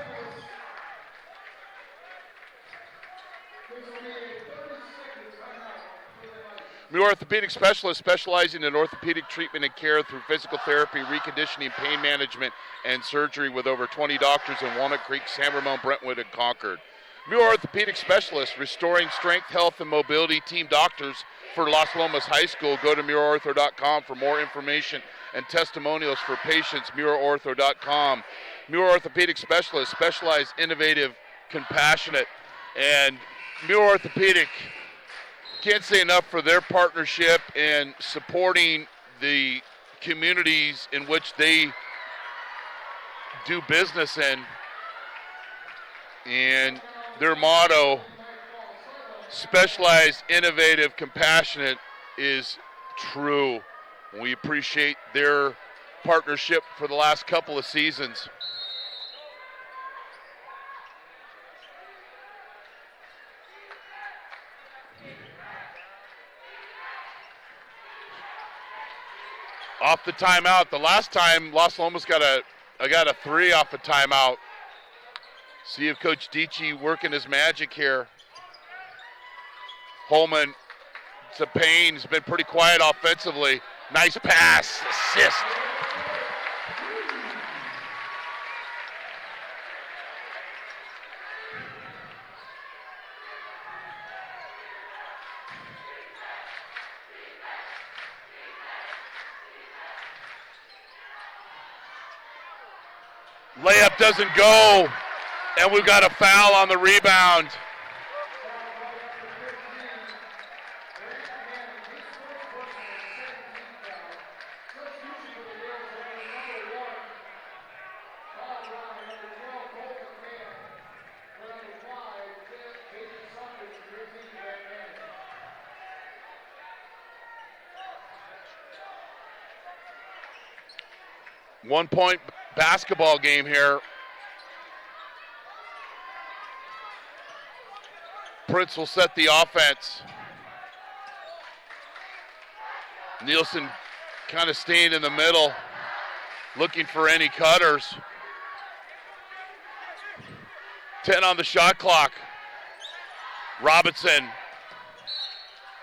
Speaker 1: Muir Orthopedic Specialist, specializing in orthopedic treatment and care through physical therapy, reconditioning, pain management, and surgery, with over 20 doctors in Walnut Creek, San Ramon, Brentwood, and Concord. Muir Orthopedic Specialist, restoring strength, health, and mobility. Team doctors for Las Lomas High School. Go to muirortho.com for more information and testimonials for patients. muirortho.com. Muir Orthopedic Specialist, specialized, innovative, compassionate. And Muir Orthopedic, can't say enough for their partnership and supporting the communities in which they do business in. And their motto, specialized, innovative, compassionate, is true. We appreciate their partnership for the last couple of seasons. Off the timeout. The last time Las Lomas got a 3 off a timeout. See if Coach Dietschy working his magic here. Holman, to Payne, has been pretty quiet offensively. Nice pass, assist. Layup doesn't go, and we've got a foul on the rebound. One-point basketball game here. Prince will set the offense. Nielsen kind of staying in the middle, looking for any cutters. 10 on the shot clock. Robinson,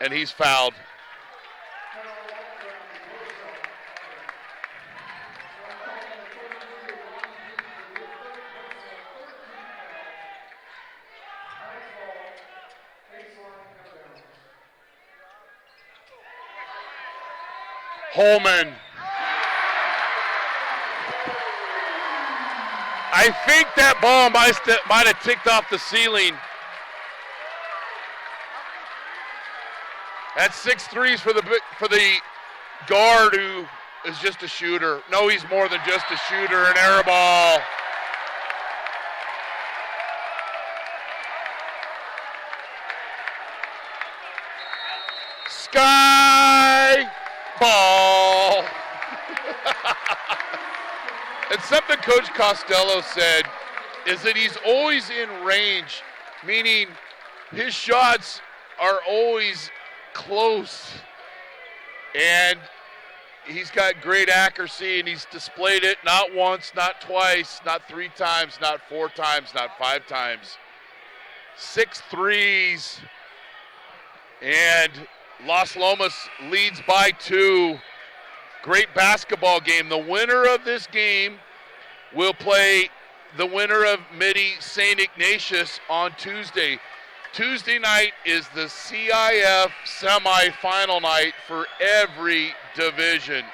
Speaker 1: and he's fouled. Holman. I think that ball might have ticked off the ceiling. That's 6 threes for the guard who is just a shooter. No, he's more than just a shooter. An air ball. Sky ball. And something Coach Costello said is that he's always in range, meaning his shots are always close. And he's got great accuracy, and he's displayed it not once, not twice, not 3 times, not 4 times, not 5 times. 6 threes, and Las Lomas leads by 2. Great basketball game. The winner of this game will play the winner of Midi St. Ignatius on Tuesday. Tuesday night is the CIF semifinal night for every division.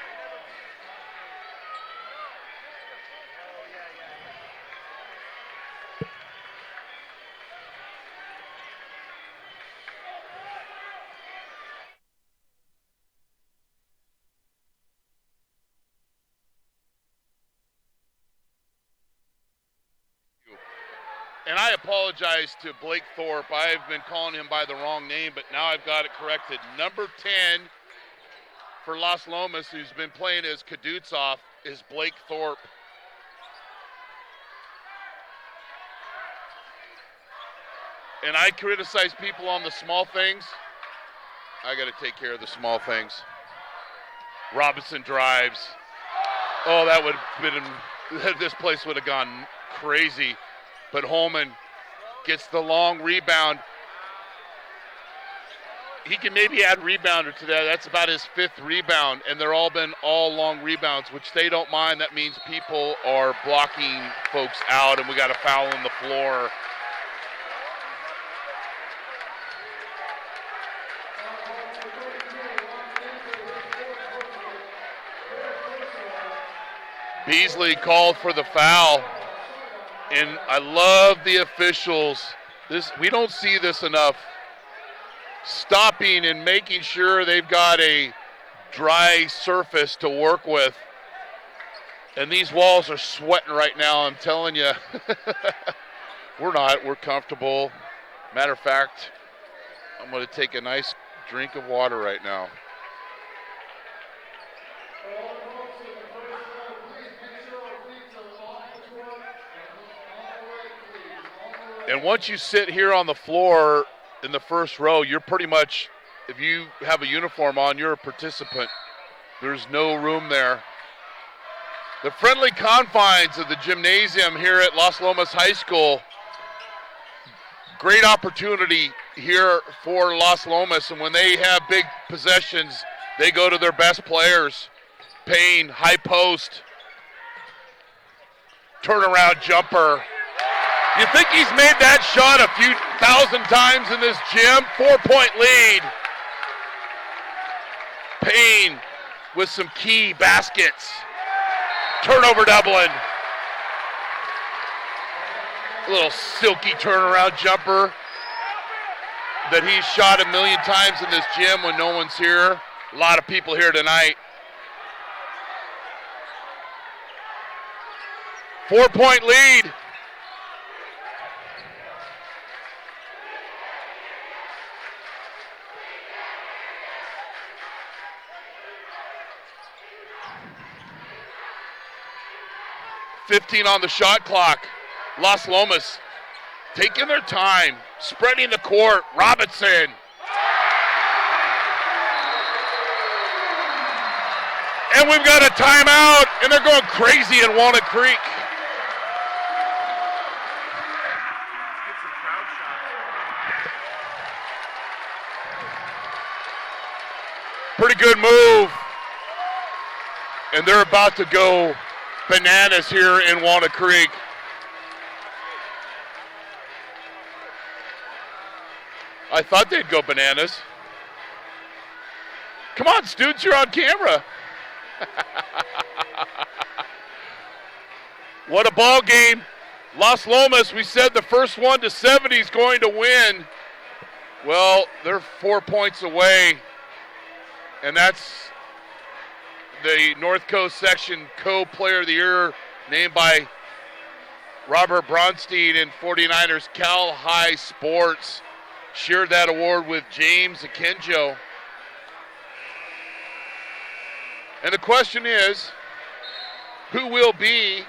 Speaker 1: And I apologize to Blake Thorpe. I've been calling him by the wrong name, but now I've got it corrected. Number 10 for Las Lomas, who's been playing as Kadutsov, is Blake Thorpe. And I criticize people on the small things. I got to take care of the small things. Robinson drives. Oh, that would have been, this place would have gone crazy. But Holman gets the long rebound. He can maybe add rebounder to that. That's about his 5th rebound, and they're all been all long rebounds, which they don't mind. That means people are blocking folks out, and we got a foul on the floor. Beasley called for the foul, and I love the officials. We don't see this enough. Stopping and making sure they've got a dry surface to work with. And these walls are sweating right now, I'm telling you. We're comfortable. Matter of fact, I'm going to take a nice drink of water right now. And once you sit here on the floor in the first row, you're pretty much, if you have a uniform on, you're a participant. There's no room there. The friendly confines of the gymnasium here at Las Lomas High School. Great opportunity here for Las Lomas, and when they have big possessions, they go to their best players. Payne, high post, turnaround jumper. You think he's made that shot a few thousand times in this gym? 4-point lead. Payne with some key baskets. Turnover Dublin. A little silky turnaround jumper that he's shot a million times in this gym when no one's here. A lot of people here tonight. 4-point lead. .15 on the shot clock. Las Lomas taking their time, spreading the court. Robinson. And we've got a timeout, and they're going crazy in Walnut Creek. Pretty good move. And they're about to go bananas here in Walnut Creek. I thought they'd go bananas. Come on, students, you're on camera. What a ball game. Las Lomas, we said the first one to 70 is going to win. Well, they're 4 points away, and that's the North Coast Section Co-Player of the Year, named by Robert Bronstein and 49ers Cal High Sports. Shared that award with James Akinjo. And the question is, who will be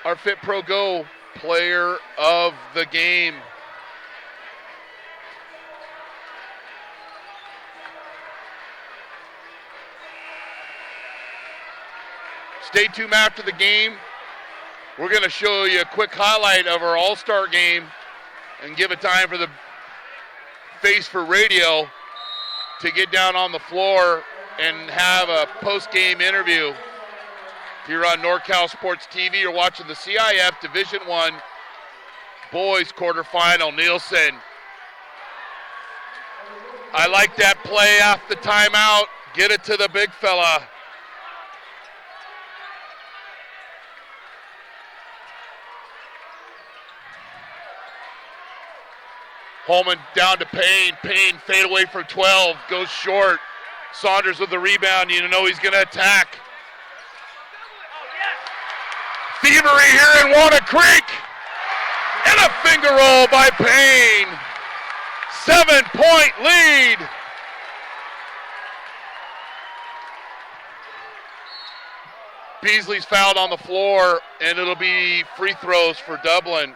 Speaker 1: our Fit Pro Go Player of the Game? Stay tuned after the game. We're going to show you a quick highlight of our All-Star game and give it time for the face for radio to get down on the floor and have a post-game interview. If you're on NorCal Sports TV, you're watching the CIF Division I boys quarterfinal. Nielsen. I like that play off the timeout. Get it to the big fella. Holman down to Payne. Payne fade away from 12. Goes short. Saunders with the rebound. You know he's going to attack. Thievery here in Walnut Creek. And a finger roll by Payne. 7-point lead. Beasley's fouled on the floor, and it'll be free throws for Dublin.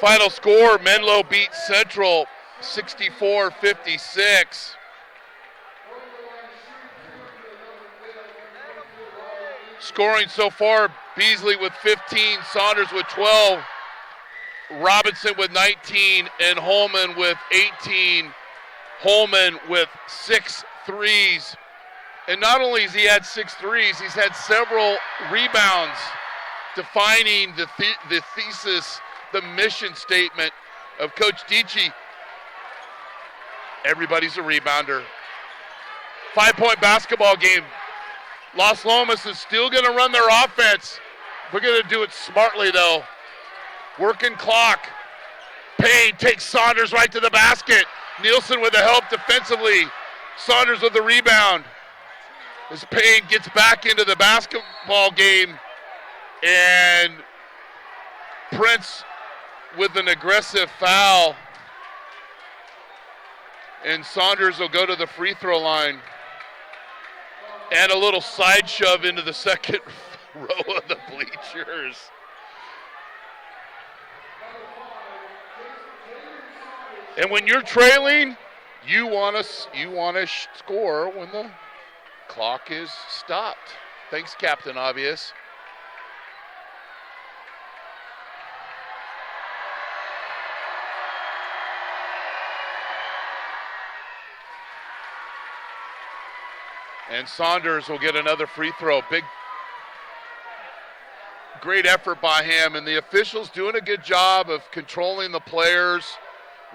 Speaker 1: Final score, Menlo beats Central 64-56. Scoring so far, Beasley with 15, Saunders with 12, Robinson with 19, and Holman with 18. Holman with 6 threes. And not only has he had 6 threes, he's had several rebounds, defining the thesis, the mission statement of Coach Dietschy. Everybody's a rebounder. 5-point basketball game. Las Lomas is still going to run their offense. We're going to do it smartly, though. Working clock. Payne takes Saunders right to the basket. Nielsen with the help defensively. Saunders with the rebound. As Payne gets back into the basketball game, and Prince with an aggressive foul. And Saunders will go to the free throw line. And a little side shove into the second row of the bleachers. And when you're trailing, you want to score when the clock is stopped. Thanks, Captain Obvious. And Saunders will get another free throw. Great effort by him. And the officials doing a good job of controlling the players,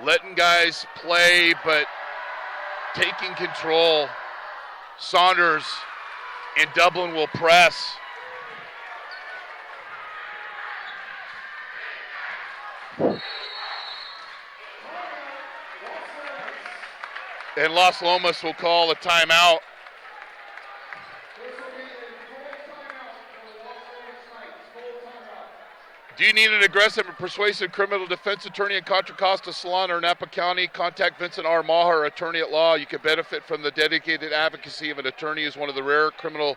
Speaker 1: letting guys play, but taking control. Saunders and Dublin will press. And Las Lomas will call a timeout. Do you need an aggressive and persuasive criminal defense attorney in Contra Costa Salon or Napa County? Contact Vincent R. Maher, attorney at law. You can benefit from the dedicated advocacy of an attorney who is one of the rare criminal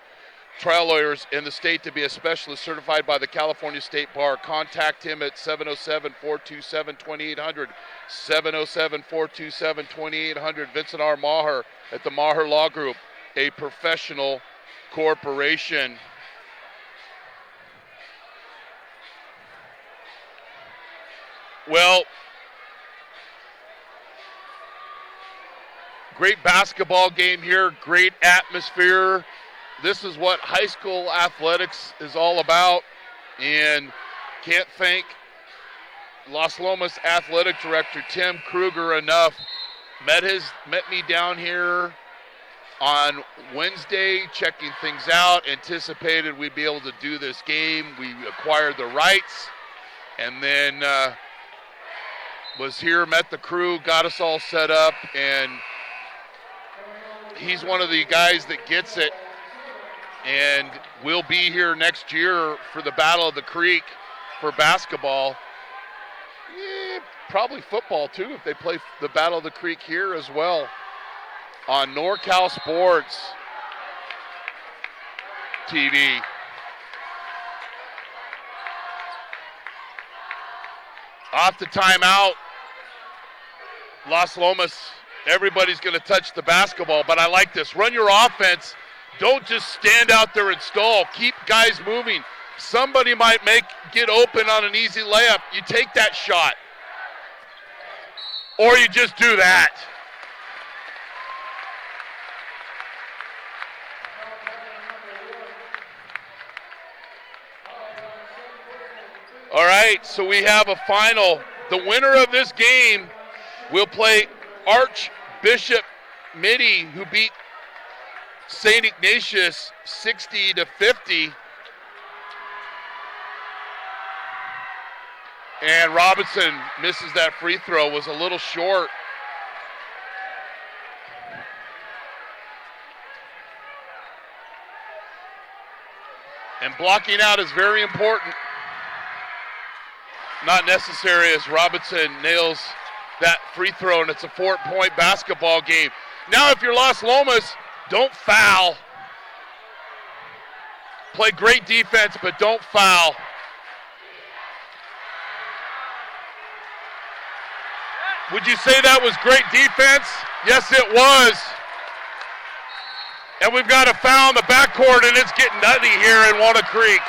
Speaker 1: trial lawyers in the state to be a specialist certified by the California State Bar. Contact him at 707-427-2800. 707-427-2800. Vincent R. Maher at the Maher Law Group, a professional corporation. Well, great basketball game here, great atmosphere. This is what high school athletics is all about, and can't thank Las Lomas Athletic Director Tim Kruger enough. Met me down here on Wednesday, checking things out, anticipated we'd be able to do this game. We acquired the rights, and then was here, met the crew, got us all set up, and he's one of the guys that gets it, and we'll be here next year for the Battle of the Creek for basketball. Probably football too, if they play the Battle of the Creek here as well on NorCal Sports TV. Off the timeout, Las Lomas, everybody's going to touch the basketball, but I like this. Run your offense. Don't just stand out there and stall. Keep guys moving. Somebody might get open on an easy layup. You take that shot. Or you just do that. All right, so we have a final. The winner of this game will play Archbishop Mitty, who beat St. Ignatius 60-50. And Robinson misses that free throw, was a little short. And blocking out is very important. not necessary as Robinson nails that free throw, and it's a 4-point basketball game. Now if you're Las Lomas, don't foul. Play great defense, but don't foul. Would you say that was great defense? Yes, it was. And we've got a foul in the backcourt, and it's getting nutty here in Walnut Creek.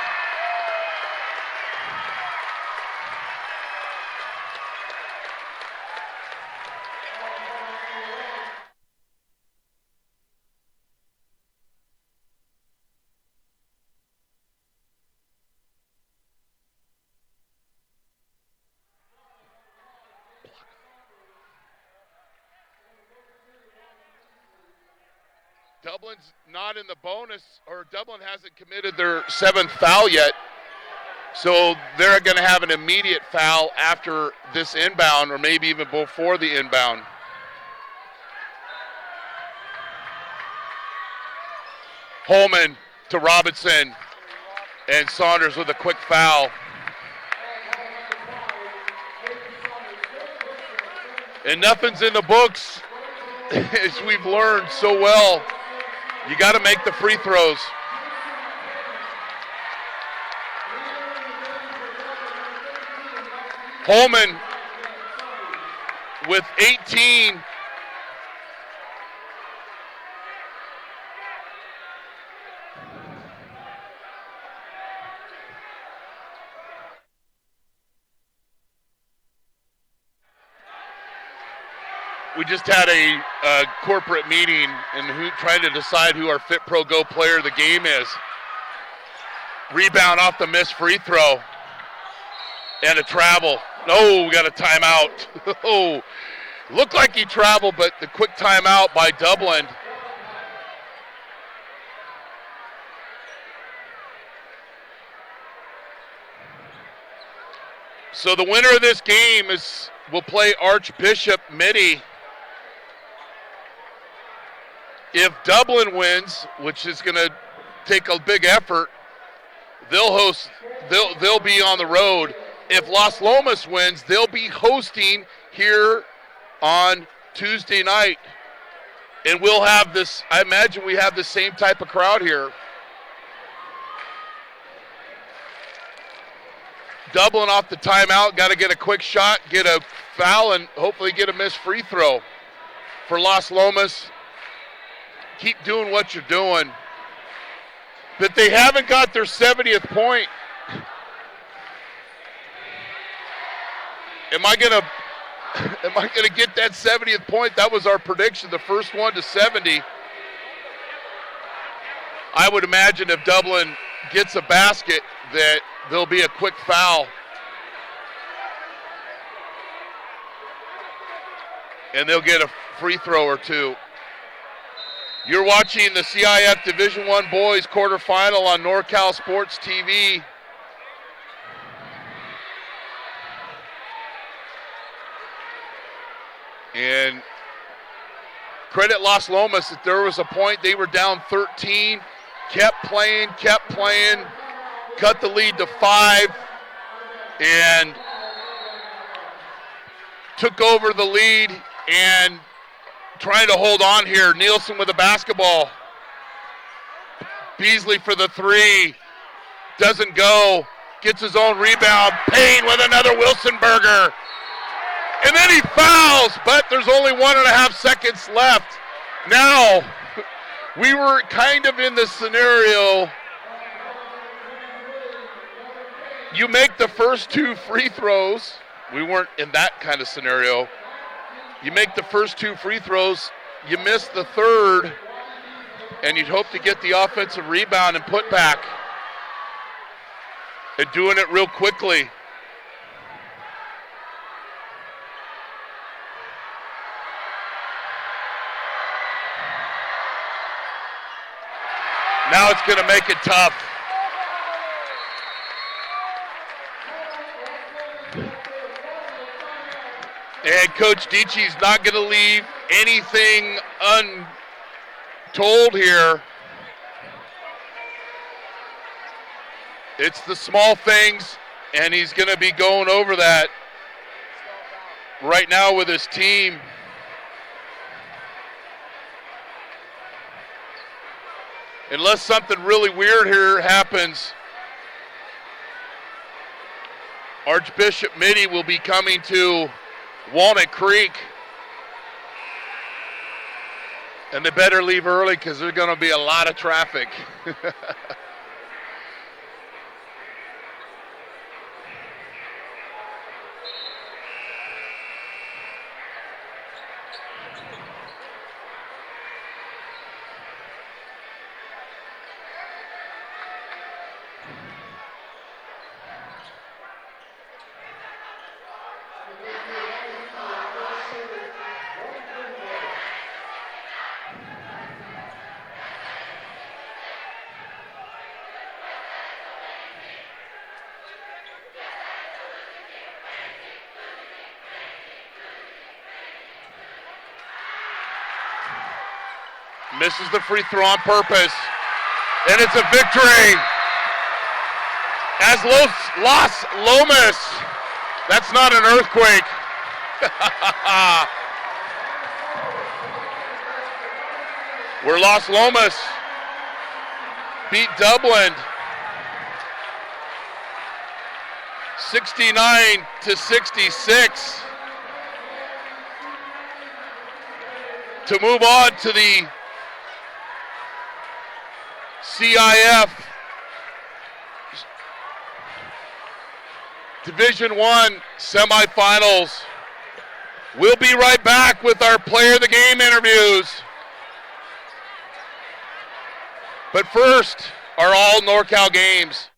Speaker 1: Dublin's not in the bonus, or Dublin hasn't committed their 7th foul yet. So they're going to have an immediate foul after this inbound, or maybe even before the inbound. Holman to Robinson, and Saunders with a quick foul. And nothing's in the books, as we've learned so well. You got to make the free throws. Holman with 18. We just had a corporate meeting and trying to decide who our Fit Pro Go player of the game is. Rebound off the missed free throw. And a travel. No, we got a timeout. Oh, looked like he traveled, but the quick timeout by Dublin. So the winner of this game will play Archbishop Mitty. If Dublin wins, which is going to take a big effort, they'll be on the road. If Las Lomas wins, they'll be hosting here on Tuesday night. And we'll have this, I imagine we have the same type of crowd here. Dublin off the timeout, got to get a quick shot, get a foul, and hopefully get a missed free throw. For Las Lomas, keep doing what you're doing. But they haven't got their 70th point. Am I gonna get that 70th point? That was our prediction, the first one to 70. I would imagine if Dublin gets a basket that there'll be a quick foul. And they'll get a free throw or two. You're watching the CIF Division I Boys quarterfinal on NorCal SportsTV. And credit Las Lomas that there was a point they were down 13, kept playing, cut the lead to 5, and took over the lead and trying to hold on here. Nielsen with the basketball. Beasley for the 3. Doesn't go. Gets his own rebound. Payne with another Wilsonberger. And then he fouls, but there's only 1.5 seconds left. Now, we were kind of in this scenario. You make the first 2 free throws. We weren't in that kind of scenario. You make the first 2 free throws, you miss the third, and you'd hope to get the offensive rebound and put back. And doing it real quickly. Now it's going to make it tough. And Coach Dietschy's not going to leave anything untold here. It's the small things. And he's going to be going over that right now with his team. Unless something really weird here happens, Archbishop Mitty will be coming to Walnut Creek. And they better leave early because there's going to be a lot of traffic. Misses the free throw on purpose. And it's a victory. As Los Lomas. That's not an earthquake. Where Los Lomas beat Dublin 69-66 to move on to the CIF Division I semifinals. We'll be right back with our Player of the Game interviews. But first, our all NorCal games.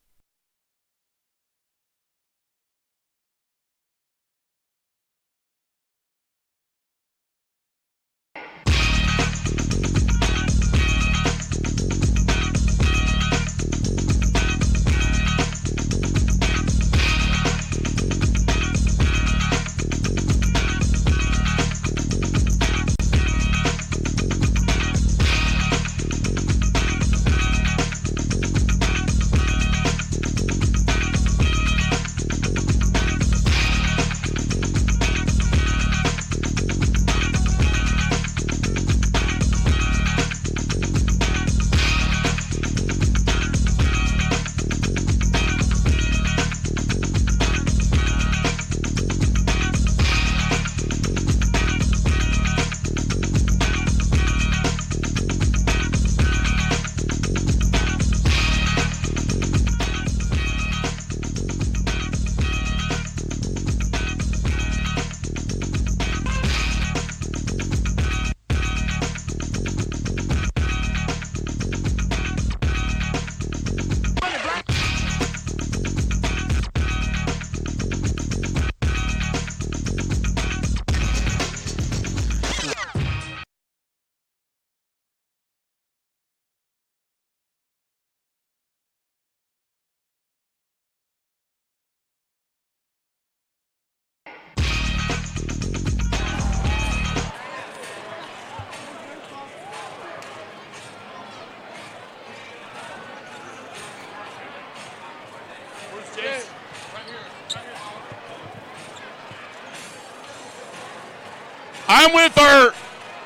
Speaker 1: I'm with our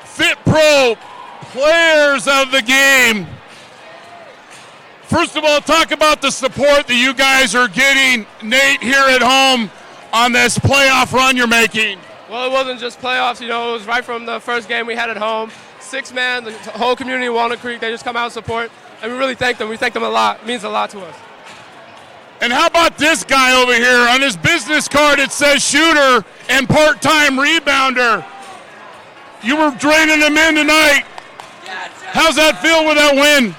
Speaker 1: Fit Pro players of the game. First of all, talk about the support that you guys are getting, Nate, here at home on this playoff run you're making.
Speaker 5: Well, it wasn't just playoffs, it was right from the first game we had at home. 6-man, the whole community of Walnut Creek, they just come out and support, and we really thank them. We thank them a lot. It means a lot to us.
Speaker 2: And how about this guy over here? On his business card, it says shooter and part-time rebounder. You were draining them in tonight. How's that feel with that win?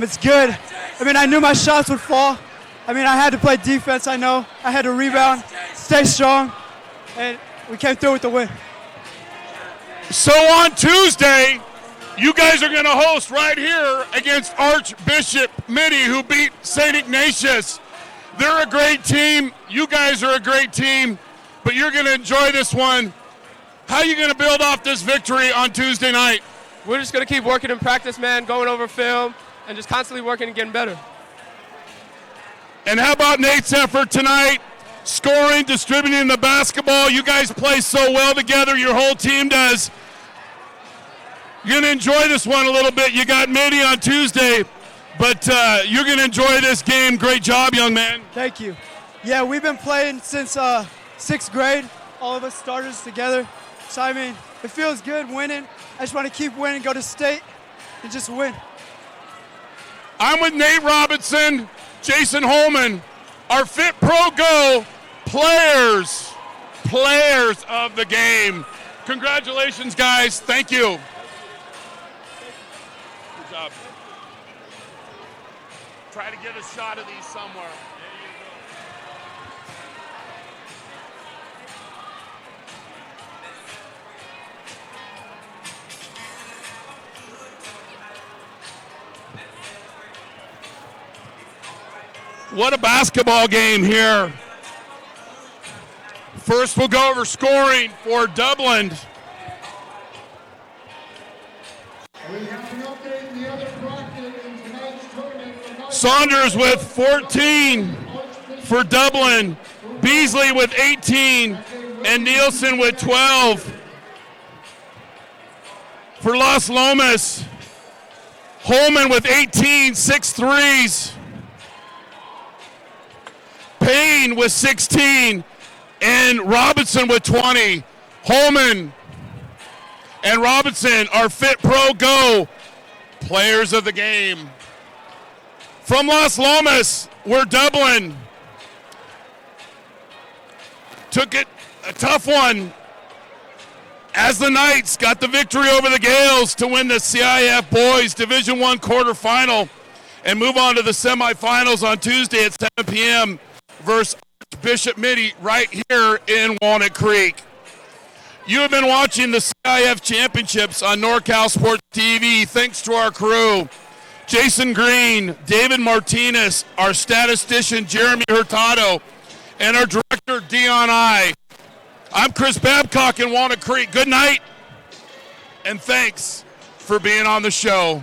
Speaker 6: It's good. I mean, I knew my shots would fall. I mean, I had to play defense, I know. I had to rebound, stay strong, and we came through with the win.
Speaker 2: So on Tuesday, you guys are going to host right here against Archbishop Mitty, who beat St. Ignatius. They're a great team. You guys are a great team, but you're going to enjoy this one. How are you going to build off this victory on Tuesday night?
Speaker 5: We're just going to keep working in practice, man, going over film, and just constantly working and getting better.
Speaker 2: And how about Nate's effort tonight? Scoring, distributing the basketball. You guys play so well together. Your whole team does. You're going to enjoy this one a little bit. You got Mitty on Tuesday, but you're going to enjoy this game. Great job, young man.
Speaker 6: Thank you. Yeah, we've been playing since 6th grade, all of us starters together. So, I mean, it feels good winning. I just want to keep winning, go to state, and just win.
Speaker 2: I'm with Nate Robinson, Jason Holman, our Fit Pro Go players of the game. Congratulations, guys. Thank you. Good job. Try to get a shot of these somewhere. What a basketball game here. First, we'll go over scoring for Dublin. Saunders with 14 for Dublin. Beasley with 18. And Nielsen with 12. For Las Lomas, Holman with 18, 6 threes. Payne with 16 and Robinson with 20. Holman and Robinson are Fit Pro Go players of the game. From Las Lomas, we're Dublin. Took it a tough one as the Knights got the victory over the Gales to win the CIF Boys Division I quarterfinal and move on to the semifinals on Tuesday at 7 p.m. versus Bishop Mitty right here in Walnut Creek. You have been watching the CIF Championships on NorCal Sports TV. Thanks to our crew, Jason Green, David Martinez, our statistician Jeremy Hurtado, and our director Dion I. I'm Chris Babcock in Walnut Creek. Good night, and thanks for being on the show.